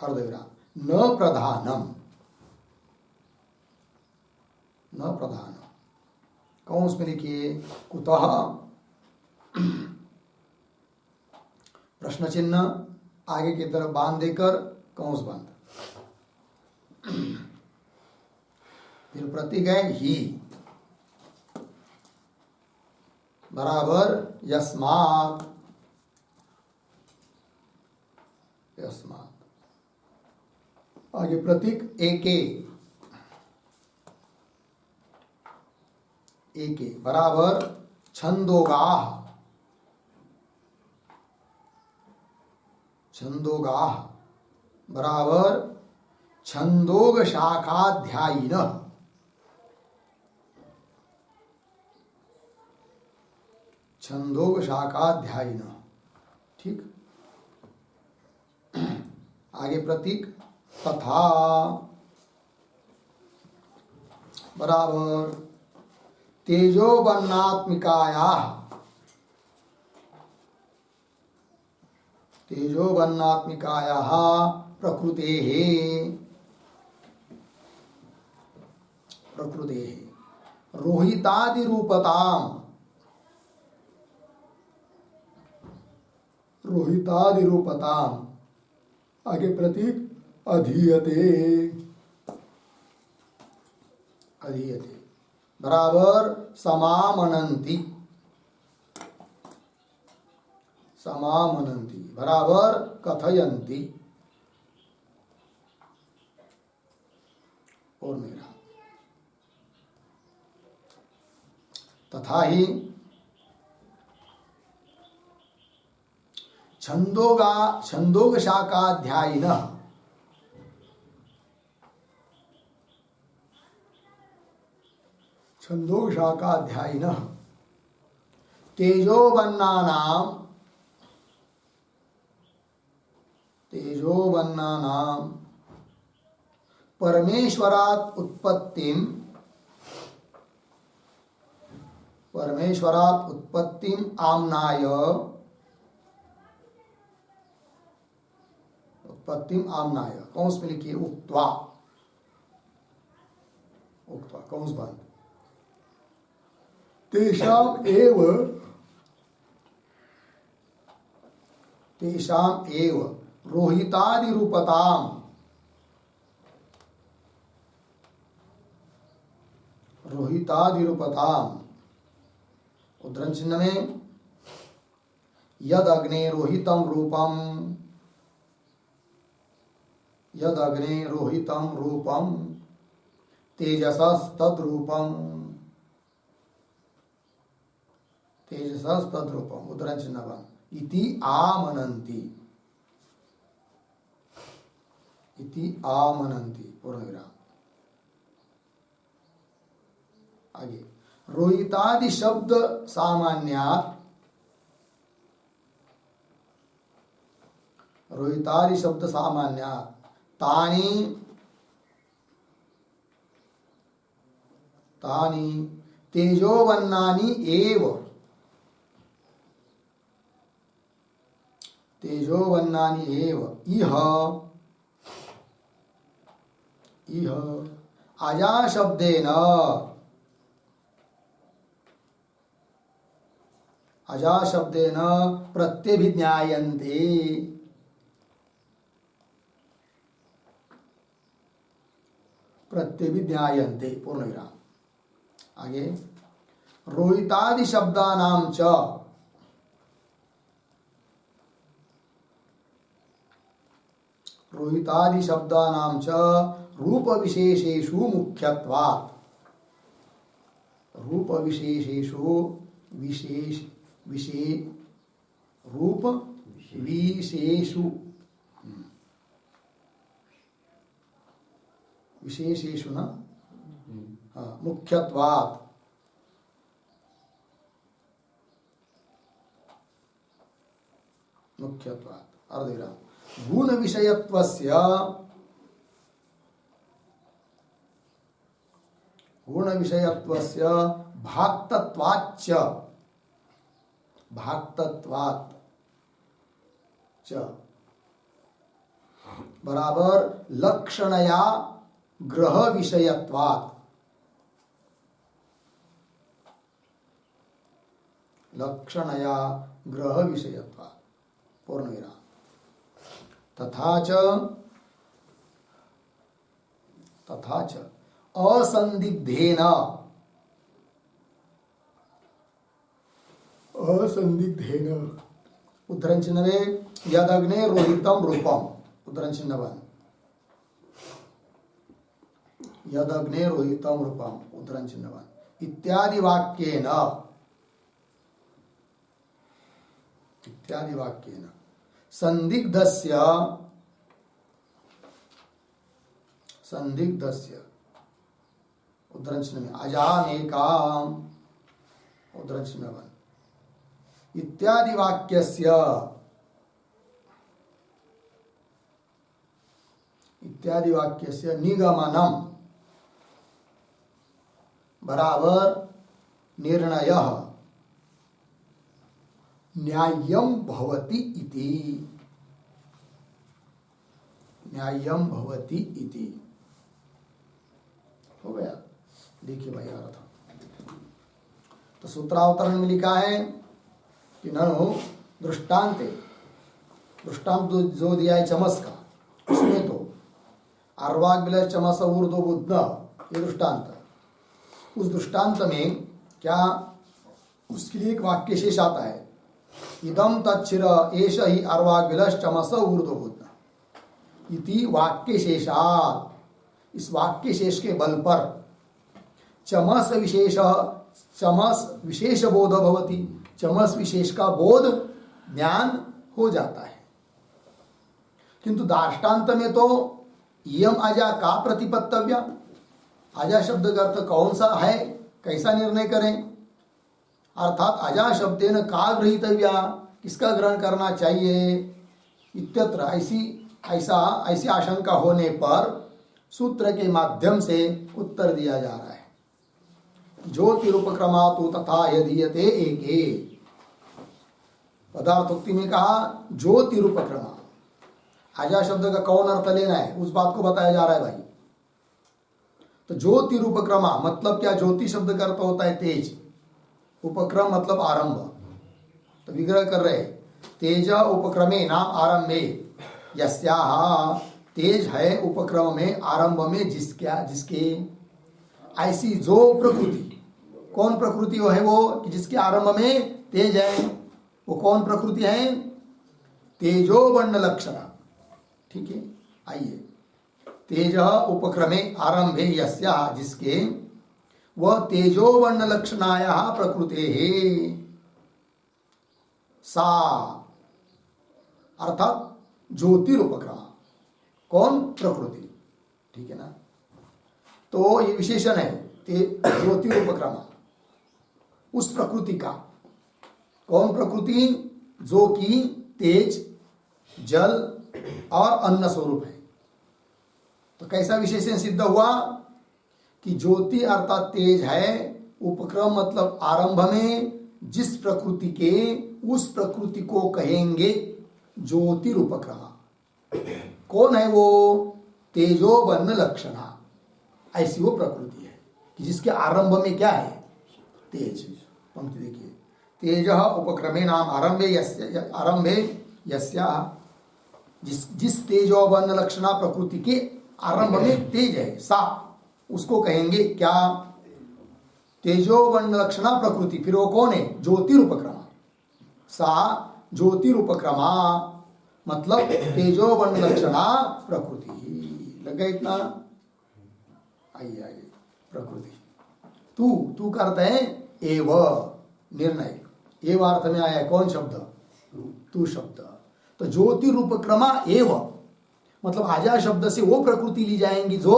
Speaker 1: अर्धविराम न प्रधानम, न प्रधानम, कौंस में लिखिए कुतः, प्रश्न चिन्ह आगे की तरफ बांध देकर कौंस बंद, फिर प्रतीक है ही, बराबर यस्मात्, यस्मात्, आगे प्रतीक एके, एके बराबर छंदोगाह, छंदोगाह बराबर छंदोग शाखाध्यायिनः, छंदोग शाखाध्यायिनः, ठीक। आगे प्रतीक तथा बराबर तेजोवन्नात्मिकायाः प्रकृतेः रोहितादिरूपताम आगे प्रतीक अधीयते बराबर समामनन्ति बराबर कथयन्ति और मेरा तथा ही छंदोग शाखाध्यायिनः तेजोवन्नानां परमेश्वरात् उत्पत्तिम आमनाय कौंस में लिखिए उक्त्वा कौंस बंद तेषाम एव रोहितादिरूपताम उद्धरण चिन्ह में यद अग्ने रोहितम रूपम तेजसस्तद्रूपम उद्धरण चिन्ह इति आमनन्ति पूर्ण विराम आगे रोहितादि शब्द सामान्यात् तानि तेजोवन्नानि एव इह अजा शब्देन प्रत्यभिज्ञायन्ते पूर्ण विराम आगे रोहितादि शब्दानां च रूप विशेषेषु मुख्यत्वात् विशेषेषु न मुख्यत्वात् अर्धविराम गुण विषयत्वस्य भाक्तत्वाच्च बराबर लक्षणया ग्रह विषयत्वात् पूर्ण विराम तथा च असंदिग्धेन उद्धरण चिन्ह में यदग्ने रोहितम रूपम उद्धरण चिन्ह बन यदग्ने रोहितम रूपम उद्धरण चिन्ह बन इत्यादि वाक्येन संदिग्धस्य उद्धरण चिन्ह में अजानेकाम उद्धरण चिन्ह बन इत्यादि वाक्यस्य इत्यादि वाक्य से निगमनम बराबर निर्णयः न्याय्यम भवति इति, न्याय्यम भवति इति। हो गया, देखिए भाई अर्थ। तो सूत्रावतरण में लिखा है कि ननु दृष्टांते, दृष्टांत जो दिया है चमस का, उसमें तो अर्वाग विलय चमस ऊर्ध्व बुद्ध, ये दृष्टांत। उस दृष्टांत में क्या, उसके लिए एक वाक्य शेष आता है, इदम तच्छिर एष ही अर्वाग विलय चमस ऊर्ध्व बुद्ध इति वाक्य शेषात्। इस वाक्य शेष के बल पर चमस विशेष बोध भवति, चमस विशेष का बोध ज्ञान हो जाता है। किंतु दाष्टान्त में तो इयम अजा का प्रतिपत्तव्य, अजा शब्द का अर्थ कौन सा है, कैसा निर्णय करें, अर्थात अजा शब्देन का गृहीतव्या, किसका ग्रहण करना चाहिए, इत्यत्र ऐसी आशंका होने पर सूत्र के माध्यम से उत्तर दिया जा रहा है। ज्योतिरुपक्रमातु तथा यदीयते एके, पदार्थोक्ति में कहा ज्योतिरुपक्रमा, आजा शब्द का कौन अर्थ लेना है उस बात को बताया जा रहा है भाई। तो ज्योतिरुपक्रमा मतलब क्या, ज्योति शब्द का अर्थ होता है तेज, उपक्रम मतलब आरंभ। तो विग्रह कर रहे तेज उपक्रमे नाम आरंभे यस्याः, तेज है उपक्रम में आरंभ में जिसके ऐसी जो प्रकृति, कौन प्रकृति है वो कि जिसके आरंभ में तेज है, वो कौन प्रकृति है, तेजो वर्ण लक्षण। ठीक है, आइए, तेज उपक्रमे आरंभे यस्याः, जिसके वह तेजो वर्ण लक्षणायाः प्रकृतेः सा, अर्थात ज्योतिरुपक्रमा, कौन, प्रकृति। ठीक है ना, तो ये विशेषण है ज्योतिरुपक्रमा, उस प्रकृति का, कौन प्रकृति, जो कि तेज, जल और अन्न स्वरूप है। तो कैसा विशेषण सिद्ध हुआ कि ज्योति अर्थात तेज है, उपक्रम मतलब आरंभ में जिस प्रकृति के, उस प्रकृति को कहेंगे ज्योतिरुपक्रमा। कौन है वो, तेजो वर्ण लक्षणा, ऐसी वो प्रकृति है कि जिसके आरंभ में क्या है, तेज। पंक्ति देखिए, तेज उपक्रमे नाम आरंभे यस्या, जिस तेजो वर्ण लक्षणा प्रकृति के आरंभ में तेज है, सा उसको कहेंगे क्या, तेजो वर्ण लक्षणा प्रकृति। फिर वो कौन है, ज्योतिरुपक्रमा, सा ज्योतिरुपक्रमा मतलब तेजो वर्ण लक्षणा प्रकृति। लग गया इतना, आइए प्रकृति। तू करते हैं एव, निर्णय एव अर्थ में आया है कौन शब्द, तू शब्द। तो ज्योतिरुपक्रमा एव मतलब आजा शब्द से वो प्रकृति ली जाएंगी जो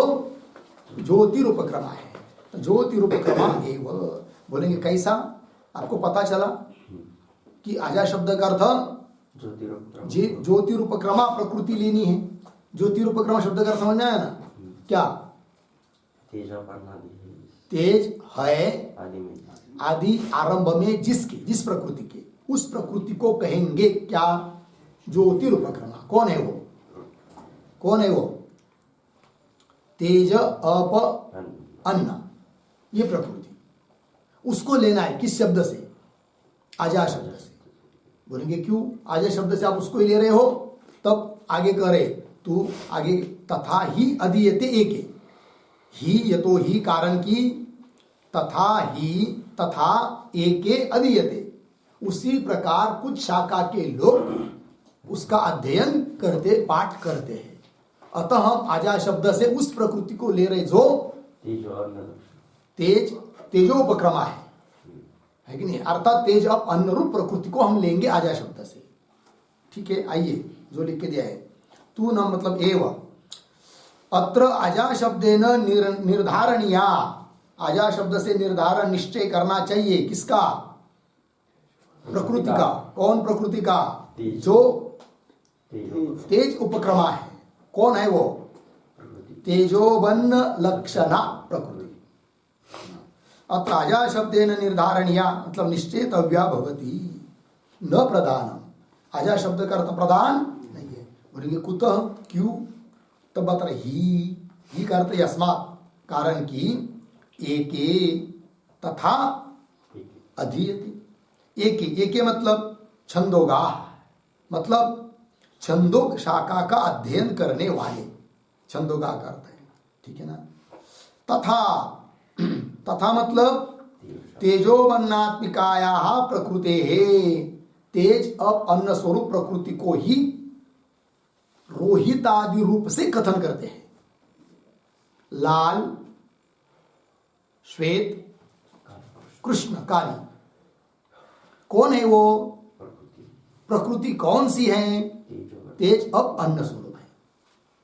Speaker 1: ज्योतिरुपक्रमा है। तो ज्योतिरुपक्रमा एव बोलेंगे कैसा, आपको पता चला कि आजा शब्द का अर्थ ज्योतिरुपक्रमा प्रकृति लेनी है। ज्योतिरुपक्रमा शब्द का अर्थ समझ में आया ना, क्या, तेज है आदि आरंभ में जिसके, जिस प्रकृति के, उस प्रकृति को कहेंगे क्या, ज्योतिरुपक्रमा। कौन है वो, कौन है वो, तेज अप अन्न, ये प्रकृति, उसको लेना है किस शब्द से, आजा शब्द से। बोलेंगे क्यों, आजा शब्द से आप उसको ही ले रहे हो, तब आगे करे तू आगे, तथा ही अधीयते एके, ही यतो ही कारण की, तथा ही तथा एके अधीयते, उसी प्रकार कुछ शाखा के लोग उसका अध्ययन करते, पाठ करते हैं। अतः हम आजा शब्द से उस प्रकृति को ले रहे जो तेज, तेजोपक्रमा है कि नहीं, अर्थात तेज अब अन्न रूप प्रकृति को हम लेंगे आजा शब्द से। ठीक है, आइए जो लिख के दिया है, तू न मतलब एव, अत्र आजा शब्देन निर्धारणीया, आजा शब्द से निर्धारण निश्चय करना चाहिए किसका, प्रकृति का। कौन प्रकृति का, जो तेज उपक्रमा है। कौन है वो, तेजोबन्न लक्षणा प्रकृति। अत्र अजा शब्देन निर्धारणीया मतलब निश्चेतव्या भवति, न प्रधानम। अजा शब्द का अर्थ प्रधान नहीं है। बोलेंगे कुतः, क्यों? तब बता रहे ही का अर्थ यस्मात्, कारण कि एके तथा अधीयते। एके मतलब छंदोगा, मतलब छंदोग शाखा का अध्ययन करने वाले, छंदोगा का अर्थ है, ठीक है ना। तथा मतलब तेजोबन्नात्मिकाया प्रकृते है, तेज अब अन्न स्वरूप प्रकृति को ही रोहित आदि रूप से कथन करते हैं। लाल, श्वेत, कृष्ण, काली। कौन है वो? प्रकृति कौन सी है? तेज अब अन्न स्वरूप है,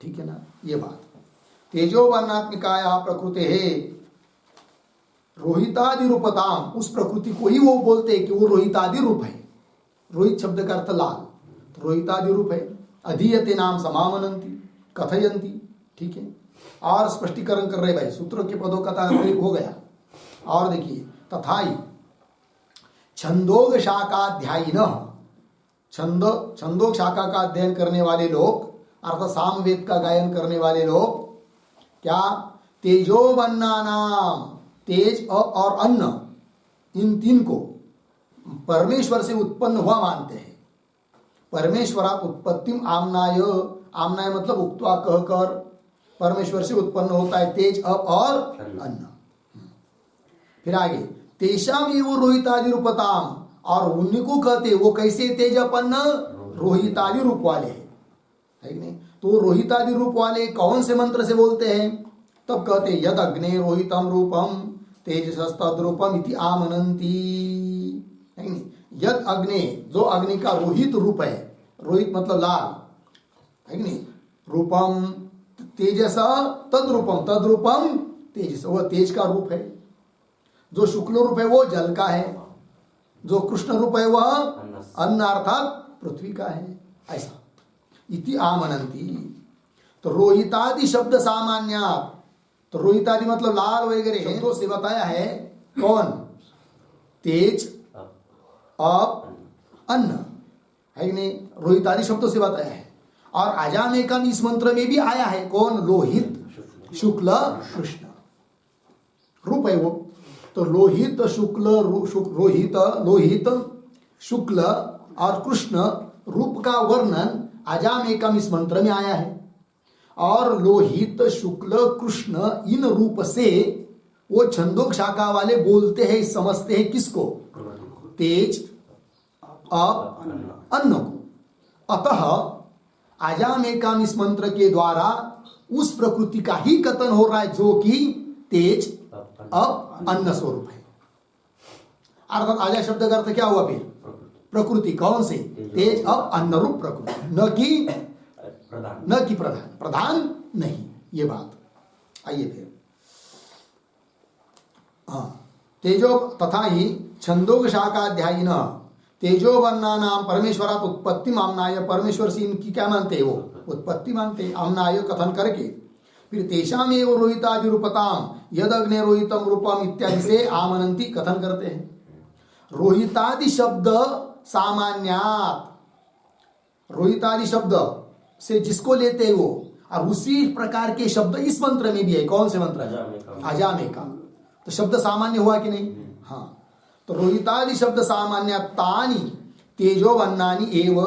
Speaker 1: ठीक है ना, ये बात। तेजोबन्नात्मिकाया प्रकृते है रोहितादि रूपताम, उस प्रकृति को ही वो बोलते हैं कि वो रोहितादि रूप है। रोहित शब्द का अर्थ लाल, तो रोहितादि रूप है। अधीयते नाम समामनंती, कथयंती, ठीक है। और स्पष्टीकरण कर रहे भाई, सूत्रों के पदों का तात्पर्य हो गया। और देखिए तथाई छंदोग शाखाध्यायिनः, छंदोग शाखा का अध्ययन करने वाले लोग, अर्थात सामवेद का गायन करने वाले लोग, क्या? तेजोबन्ना नाम, तेज और अन्न, इन तीन को परमेश्वर से उत्पन्न हुआ मानते हैं। परमेश्वरात उत्पत्तिम आमनाय, आमनाय मतलब उक्त्वा कहकर, परमेश्वर से उत्पन्न होता है तेज अब और अन्न। फिर आगे तेषाम एवं रोहितादि रूपताम, और उन्हीं को कहते वो कैसे तेज अपन्न? रोहितादि रूप वाले है कि नहीं। तो रोहितादि रूप वाले कौन से मंत्र से बोलते हैं? तब कहते यद अग्ने रोहितम रूपम तेजसस्तद्रूपम इति आमनंती, है नहीं। यद अग्नि, जो अग्नि का रोहित रूप है, रोहित मतलब लाल, है कि नहीं। रूपम तेजस तद्रूपम, तद्रूपम तेजस, वह तेज का रूप है। जो शुक्ल रूप है वो जल का है, जो कृष्ण रूप है वह अन्न अर्थात पृथ्वी का है, ऐसा। इति आमनंती। तो रोहितादि शब्द सामान्यात्, तो रोहितादि मतलब लाल वगैरह शब्दों से बताया है। कौन? तेज अब अन्न, है कि नहीं, रोहितादि शब्दों से बताया है। और अजामेकम इस मंत्र में भी आया है। कौन? लोहित, शुक्ल, कृष्ण रूप है वो। तो लोहित शुक्ल, लोहित शुक्ल और कृष्ण रूप का वर्णन अजामेकम इस मंत्र में आया है। और लोहित शुक्ल कृष्ण इन रूप से वो छंदोग शाखा वाले बोलते हैं, समझते हैं किसको? तेज अब अन्न को। अतः अजामेकम इस मंत्र के द्वारा उस प्रकृति का ही कथन हो रहा है जो कि तेज अब अन्न स्वरूप है। अर्थात आजा शब्द का अर्थ क्या हुआ फिर? प्रकृति। कौन से? तेज अब अन्न रूप प्रकृति, न कि प्रधान नहीं, ये बात। आइए फिर, हाँ, तेजो तथा ही छंदोग शाखाध्यायिन तेजोबन्ना नाम परमेश्वरात उत्पत्ति आमनाय, परमेश्वर से इनकी क्या मानते हैं? वो उत्पत्ति मानते हैं, आमनाय कथन करके। फिर तेषाम एवं रोहितादि रूपताम यद अग्ने रोहितम रूपम इत्यादि से आमनंती कथन करते हैं। रोहितादि शब्द सामान्यात, रोहितादि शब्द से जिसको लेते हैं वो, और उसी प्रकार के शब्द इस मंत्र में भी है। कौन से मंत्र है? अजामेका। तो शब्द सामान्य हुआ कि नहीं? हाँ। तो रोहितादि शब्द सामान्य तानी तेजोबन्नानि एव,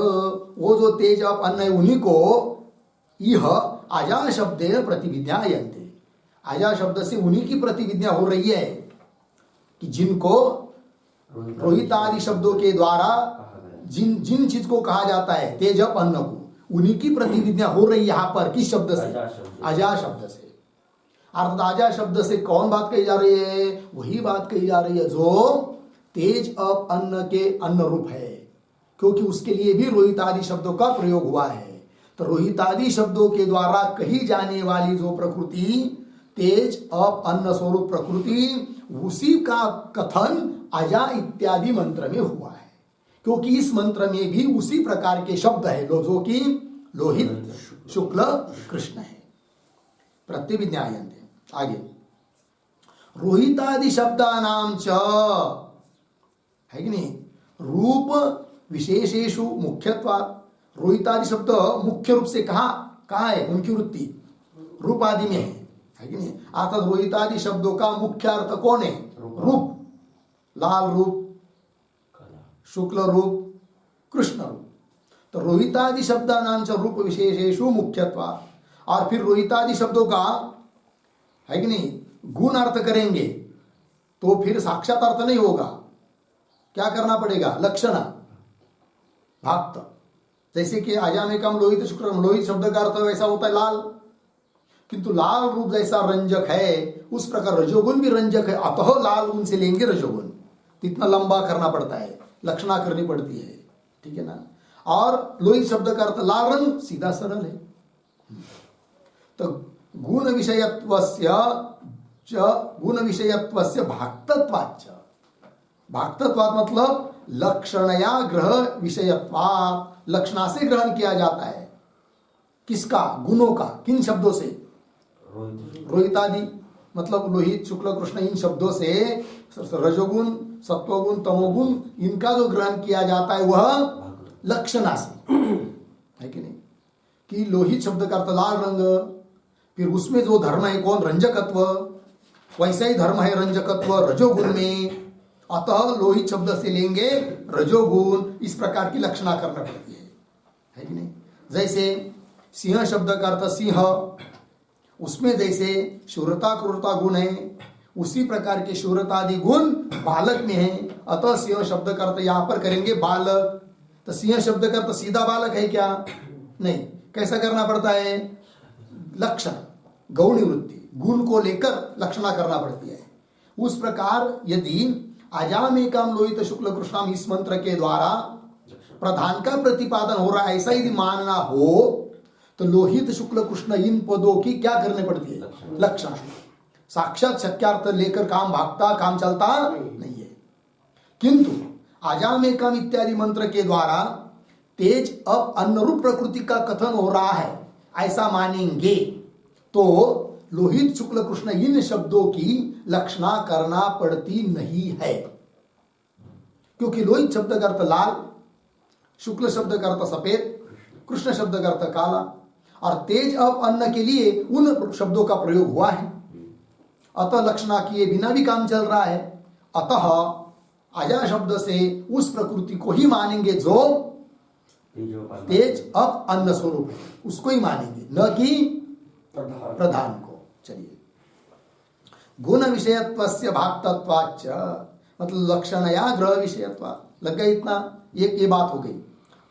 Speaker 1: वो जो तेज अब अन्न है उन्हीं को यह अजा शब्द प्रतिविद्यायन्ते, अजा शब्द से उन्हीं की प्रतिविद्या हो रही है कि जिनको रोहितादि शब्दों के द्वारा जिन चीज को कहा जाता है तेज अब अन्न को, उन्हीं की प्रतिविद्या हो रही है यहाँ पर। किस शब्द से? अजा शब्द से। अर्थात अजा शब्द से कौन बात कही जा रही है? वही बात कही जा रही है जो तेज अब अन्न के अन्न रूप है, क्योंकि उसके लिए भी रोहितादि शब्दों का प्रयोग हुआ है। तो रोहितादि शब्दों के द्वारा कही जाने वाली जो प्रकृति तेज अब अन्न स्वरूप प्रकृति, उसी का कथन अजा इत्यादि मंत्र में हुआ है, क्योंकि इस मंत्र में भी उसी प्रकार के शब्द है जो कि लोहित शुक्ल कृष्ण है। प्रत्यभिज्ञायन्ते। आगे रोहितादि शब्दानां च, है कि नहीं, रूप विशेषेषु मुख्यत्वात्। रोहितादि शब्द मुख्य रूप से कहाँ है, उनकी वृत्ति रूप आदि में है कि नहीं। अर्थात रोहितादि शब्दों का मुख्य अर्थ कौन है, रूप, लाल रूप, शुक्ल रूप, कृष्ण रूप। तो रोहितादि शब्दानां च रूप विशेषेषु मुख्यत्वात्। और फिर रोहितादि शब्दों का, है कि नहीं, गुण अर्थ करेंगे तो फिर साक्षात अर्थ नहीं होगा, क्या करना पड़ेगा, लक्षण भाक्त। जैसे कि अजामेकम लोहित शुक्रम, लोहित शब्द का अर्थ वैसा होता है लाल, किंतु लाल रूप जैसा रंजक है उस प्रकार रजोगुण भी रंजक है, अतः लाल गुण से लेंगे रजोगुण। इतना लंबा करना पड़ता है, लक्षणा करनी पड़ती है, ठीक है ना। और लोहित शब्द का अर्थ लाल रंग, सीधा सरल है। तो गुण विषयत्वस्य भाक्तत्वाच्च, भाक्तत्वात् मतलब लक्षणया ग्रह विषयत्वात्, लक्षणा से ग्रहण किया जाता है। किसका, गुणों का, किन शब्दों से, रोहितादि मतलब लोहित शुक्ल कृष्ण, इन शब्दों से रजोगुण सत्वगुण तमोगुण इनका जो ग्रहण किया जाता है वह लक्षणा से, है कि नहीं। कि लोहित शब्द का अर्थ लाल रंग, फिर उसमें जो धर्म है कौन, रंजकत्व, वैसा ही धर्म है रंजकत्व रजोगुण में, अतः लोहित शब्द से लेंगे रजोगुण। इस प्रकार की लक्षणा करना पड़ती है कि नहीं। जैसे सिंह शब्द का अर्थ सिंह, उसमें जैसे शूरता क्रूरता गुण है, उसी प्रकार के शूरतादि गुण बालक में है, अतः सिंह शब्द का अर्थ यहां पर करेंगे बालक। तो सिंह शब्द का अर्थ सीधा बालक है क्या, नहीं, कैसा करना पड़ता है, लक्षण, गौणी वृत्ति, गुण को लेकर लक्षणा करना पड़ती है। उस प्रकार यदि अजामेकम लोहित शुक्ल कृष्णम इस मंत्र के द्वारा प्रधान का प्रतिपादन हो रहा है, ऐसा यदि मानना हो तो लोहित शुक्ल कृष्ण इन पदों की क्या करने पड़ती है, लक्षण। साक्षात शक्यार्थ लेकर काम भागता, काम चलता नहीं है। किंतु अजामेकम इत्यादि मंत्र के द्वारा तेज अब अन्नरूप प्रकृति का कथन हो रहा है, ऐसा मानेंगे तो लोहित शुक्ल कृष्ण इन शब्दों की लक्षणा करना पड़ती नहीं है। क्योंकि लोहित शब्द का अर्थ लाल, शुक्ल शब्द का अर्थ सफेद, कृष्ण शब्द का अर्थ काला, और तेज अब अन्न के लिए उन शब्दों का प्रयोग हुआ है। अतः लक्षणा किए बिना भी काम चल रहा है। अतः अजा शब्द से उस प्रकृति को ही मानेंगे जो तेज अब अन्न स्वरूप है, उसको ही मानेंगे, न कि प्रधान को। चलिए, गुण विषयत्वस्य भाक्तत्वाच्च मतलब लक्षणया ग्रह विषयत्वा, लग गया इतना, ये बात हो गई।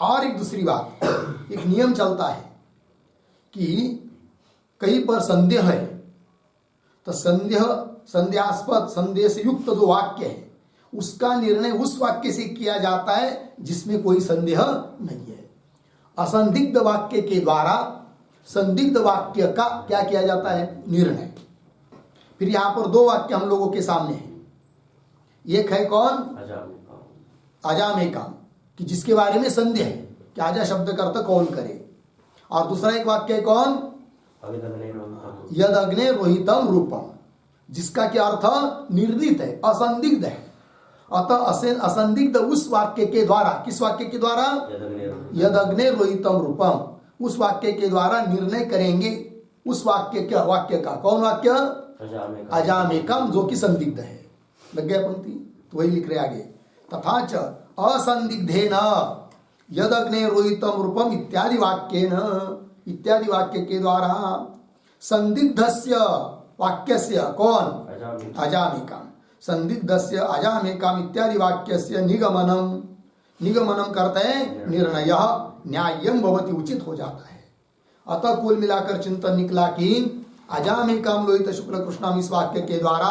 Speaker 1: और एक दूसरी बात, एक नियम चलता है कि कहीं पर संदेह है तो संदेहास्पद, संदेह से युक्त जो वाक्य है उसका निर्णय उस वाक्य से किया जाता है जिसमें कोई संदेह नहीं है। असंदिग्ध वाक्य के द्वारा संदिग्ध वाक्य का क्या किया जाता है, निर्णय। फिर यहां पर दो वाक्य हम लोगों के सामने है। एक है कौन, अजामेकम, कि जिसके बारे में संदेह है कि आजा शब्द का अर्थ कौन करे, और दूसरा एक वाक्य है कौन, यद अग्ने रोहितम रूपम, जिसका क्या अर्थ निर्णित है, असंदिग्ध है। अतः असंदिग्ध उस वाक्य के द्वारा, किस वाक्य के द्वारा, यद अग्ने रोहितम रूपम, उस वाक्य के द्वारा निर्णय करेंगे उस वाक्य का कौन वाक्य, अजामेकम, जो कि संदिग्ध है। लग गया पंक्ति, तो वही लिख रहे आगे, तथा च असंदिग्धेन यद अग्ने रोहितम रूपम इत्यादि वाक्येन, इत्यादि वाक्य के द्वारा संदिग्धस्य वाक्यस्य कौन, अजामेकम, संदिग्धस्य अजामेकम इत्यादि वाक्यस्य निगमनम करते हैं निर्णय, न्याय्यम भवति, उचित हो जाता है। अतः कुल मिलाकर चिंतन निकला कि अजामेकम लोहित शुक्ल कृष्णम इस वाक्य के द्वारा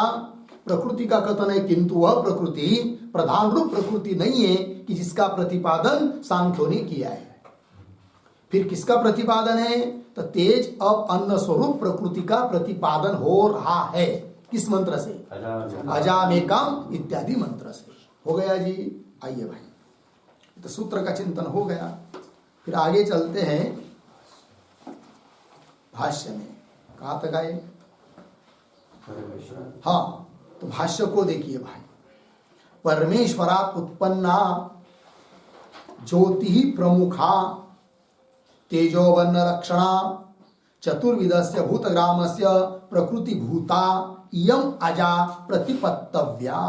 Speaker 1: प्रकृति का कथन है, किंतु वह प्रकृति प्रधान रूप प्रकृति नहीं है कि जिसका प्रतिपादन सांख्यों ने किया है। फिर किसका प्रतिपादन है, तो तेज अब अन्न स्वरूप प्रकृति का प्रतिपादन हो रहा है। किस मंत्र से, अजामेकम इत्यादि मंत्र से। हो गया जी, आइए भाई, तो सूत्र का चिंतन हो गया। फिर आगे चलते हैं भाष्य में। कहाँ तक आए? हाँ, तो भाष्य को देखिए भाई। परमेश्वरात् उत्पन्ना ज्योति प्रमुखा तेजोवन्न लक्षणा चतुर्विधस्य भूतग्रामस्य प्रकृति भूता इयम अजा प्रतिपत्तव्या।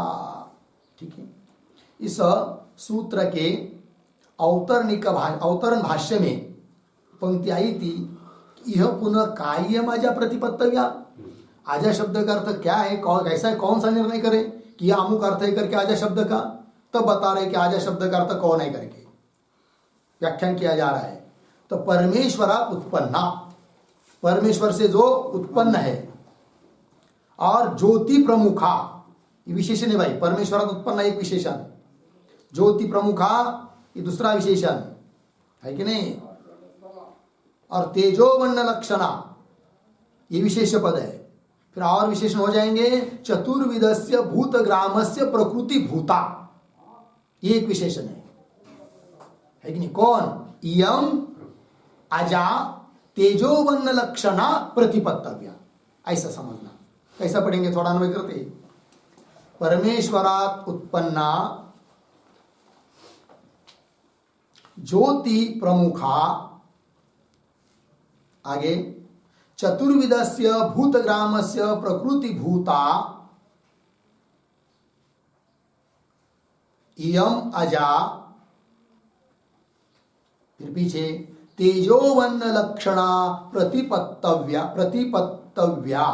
Speaker 1: ठीक है, इस सूत्र के अवतरण भाष्य में पंक्ति आई थी, यह पुनः कायम अजा प्रतिपत्तव्या। आजा शब्द का अर्थ क्या है, कैसा है, कौन सा निर्णय करे कि यह अमुक अर्थ है करके आजा शब्द का, तब बता रहे कि आजा शब्द का अर्थ कौन है करके व्याख्यान किया जा रहा है। तो परमेश्वरा उत्पन्ना, परमेश्वर से जो उत्पन्न है, और ज्योति प्रमुखा, ये विशेषण है भाई। परमेश्वरा उत्पन्न एक विशेषण, ज्योति प्रमुखा ये दूसरा विशेषण है कि नहीं, और तेजोवर्ण लक्षणा ये विशेष पद है। फिर और विशेषण हो जाएंगे, चतुर्विधस्य भूतग्रामस्य प्रकृति भूता, ये एक विशेषण है कि नहीं। कौन? इयम अजा तेजोवर्ण लक्षणा प्रतिपत्तव्या, ऐसा समझना। कैसा पढ़ेंगे, थोड़ा अन्वय करते। परमेश्वरात् उत्पन्ना ज्योति प्रमुखा, आगे चतुर्विधस्य भूतग्रामस्य प्रकृति भूता इयम अजा, फिर पीछे तेजोवन्न लक्षणा प्रतिपत्तव्या, प्रतिपत्तव्या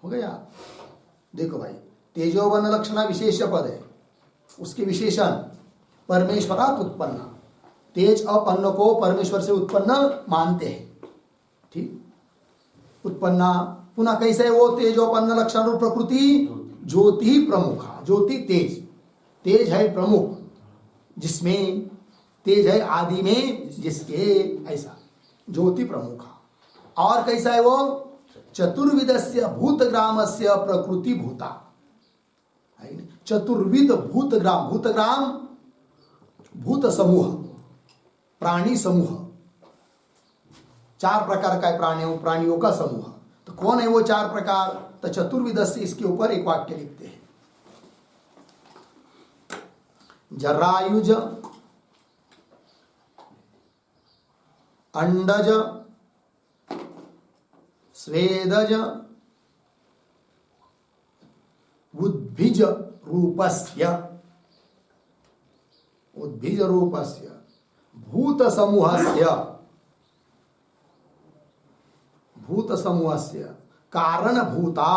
Speaker 1: हो गया। देखो भाई, तेजोवन्न लक्षणा विशेष पद है, उसके विशेषण परमेश्वरात् उत्पन्न, तेज अपन्न को परमेश्वर से उत्पन्न मानते हैं। ठीक, उत्पन्ना पुनः कैसे है वो? तेजोपन्न लक्षण रूप प्रकृति ज्योति प्रमुखा, ज्योति तेज, तेज है प्रमुख जिसमें, तेज है आदि में जिसके, ऐसा ज्योति प्रमुखा। और कैसा है वो? चतुर्विधस्य भूतग्रामस्य प्रकृति भूता, चतुर्विध भूतग्राम, भूतग्राम भूत समूह, प्राणी समूह, चार प्रकार का है प्राणियों का समूह। तो कौन है वो चार प्रकार? तो चतुर्विधस्य, इसके ऊपर एक वाक्य लिखते हैं। जरायुज, अंडज, स्वेदज, उद्भिज रूपस्य, उद्भिज रूपस्य भूत समूहस्य, भूत समूहस्य कारणभूता,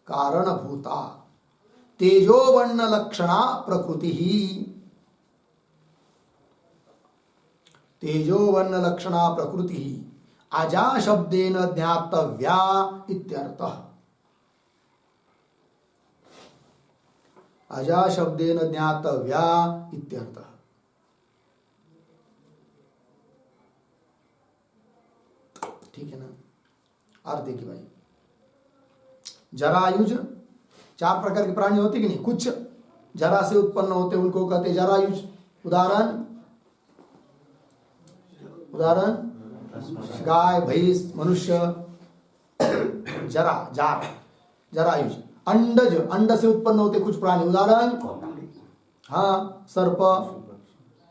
Speaker 1: कारणभूता तेजोवर्ण लक्षणा प्रकृति ही, तेजोवर्ण लक्षणा प्रकृति ही अजा शब्देन ज्ञातव्या इत्यर्थः। अजा शब्देन ज्ञातव्या इत्यर्थः। ठीक है ना। अर्थ देखिए भाई, जरायुज, चार प्रकार के प्राणी होते कि नहीं, कुछ जरा से उत्पन्न होते उनको कहते जरायुज। उदाहरण, उदाहरण गाय, भैंस, मनुष्य, जरा, जार, जरायुज। अंडज, अंड से उत्पन्न होते कुछ प्राणी, उदाहरण हाँ सर्प,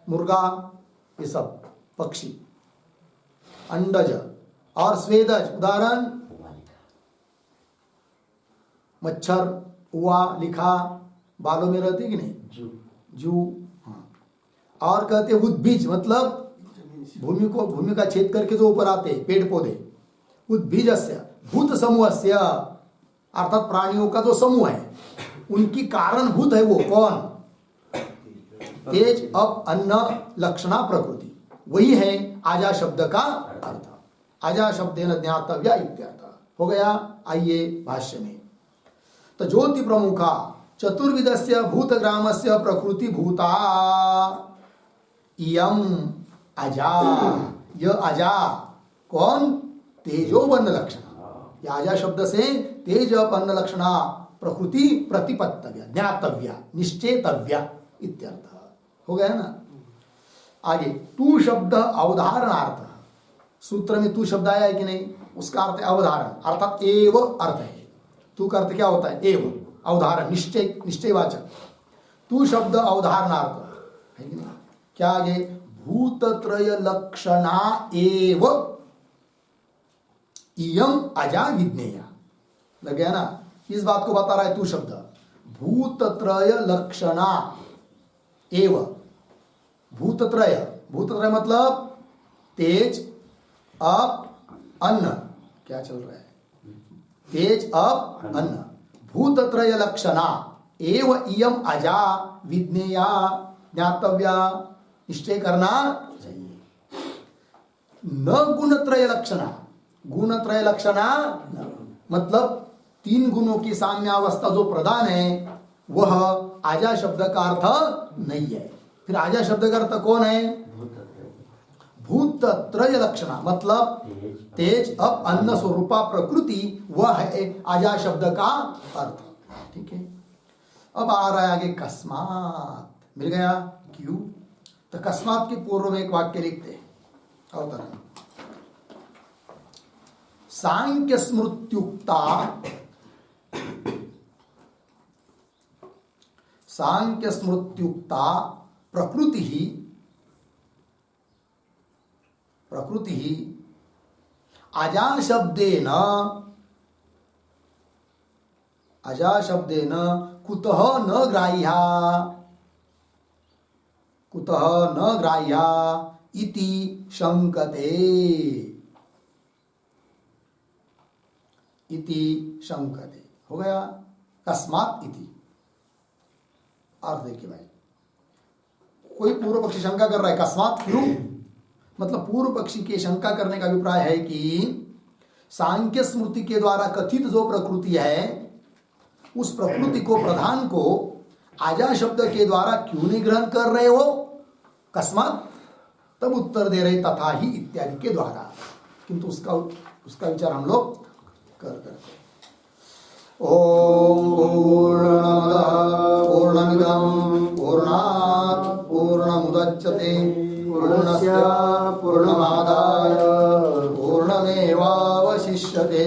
Speaker 1: मुर्गा, ये सब पक्षी, अंडज। और स्वेदज, उदाहरण मच्छर, हुआ, लिखा, बालों में रहते कि नहीं, जू। हाँ, और कहते उद्भिज, मतलब भूमि का छेद करके जो ऊपर आते पेड़ पौधे। उद्भिजस्य भूत समूहस्य, अर्थात प्राणियों का जो समूह है उनकी कारणभूत है वो कौन? तेज अप अन्न लक्षणा प्रकृति, वही है आजा शब्द का अर्थ। आजा शब्देन ज्ञातव्या इत्यर्थ हो गया। आइए भाष्य में, तो ज्योति प्रमुखा चतुर्विधस्य भूतग्रामस्य प्रकृति भूता इयम अजा, यह अजा कौन? तेजोवन्न लक्षणा। यह अजा शब्द से तेजोवन्न लक्षणा प्रकृति प्रतिपत्तव्या, ज्ञातव्या, निश्चेतव्या इत्यर्थ हो गया ना। आगे तू शब्द अवधारणार्थ, सूत्र में तू शब्द आया है कि नहीं, उसका अर्थ है अवधारण, अर्थात एव अर्थ है। तू का अर्थ क्या होता है, एव, अवधारण, निश्चय, निश्चयवाचक। तू शब्द अवधारणार्थ है कि नहीं। क्या आगे, भूतत्रय लक्षणा एव इयम अजा विज्ञेया, लग गया ना। इस बात को बता रहा है तू शब्द, भूतत्रय लक्षणा एव, भूतत्रय, भूतत्रय मतलब तेज अप अन्न, क्या चल रहा है, तेज अप अन्न, भूतत्रय लक्षणा एव इयम अजा विज्ञेया, ज्ञातव्या, निश्चय करना चाहिए। न गुणत्रय लक्षणा, गुणत्रय लक्षणा मतलब तीन गुणों की साम्यावस्था जो प्रधान है वह आजा शब्द का अर्थ नहीं है। फिर आजा शब्द का अर्थ कौन है, भूतत्रय लक्षणा मतलब तेज अप अन्न स्वरूपा प्रकृति, वह है आजा शब्द का अर्थ। ठीक है, अब आ रहा है आगे कस्मात, मिल गया क्यों। तो कस्मात के पूर्व में एक वाक्य लिखते हैं, अवतरण, सांख्य स्मृत्युक्ता, सांख्य स्मृत्युक्ता प्रकृति ही, प्रकृति ही अजा शब्देन, अजा शब्देन कुतः न ग्राह्या, कुतः न ग्राह्या इति शंकते, इति शंकते, हो गया। कस्मात इति अर्थ देखिए भाई, कोई पूर्व पक्षी शंका कर रहा है कस्मात क्यों, मतलब पूर्व पक्षी के शंका करने का अभिप्राय है कि सांख्य स्मृति के द्वारा कथित जो प्रकृति है उस प्रकृति को, प्रधान को आजा शब्द के द्वारा क्यों नहीं ग्रहण कर रहे हो, कस्मात, तब उत्तर दे रहे तथा ही इत्यादि के द्वारा, किंतु उसका विचार हम लोग करते हैं। ओम पूर्णमदः पूर्णमिदं पूर्णात् पूर्णमुदच्यते पूर्णस्य पूर्णमादाय पूर्णमेवावशिष्यते।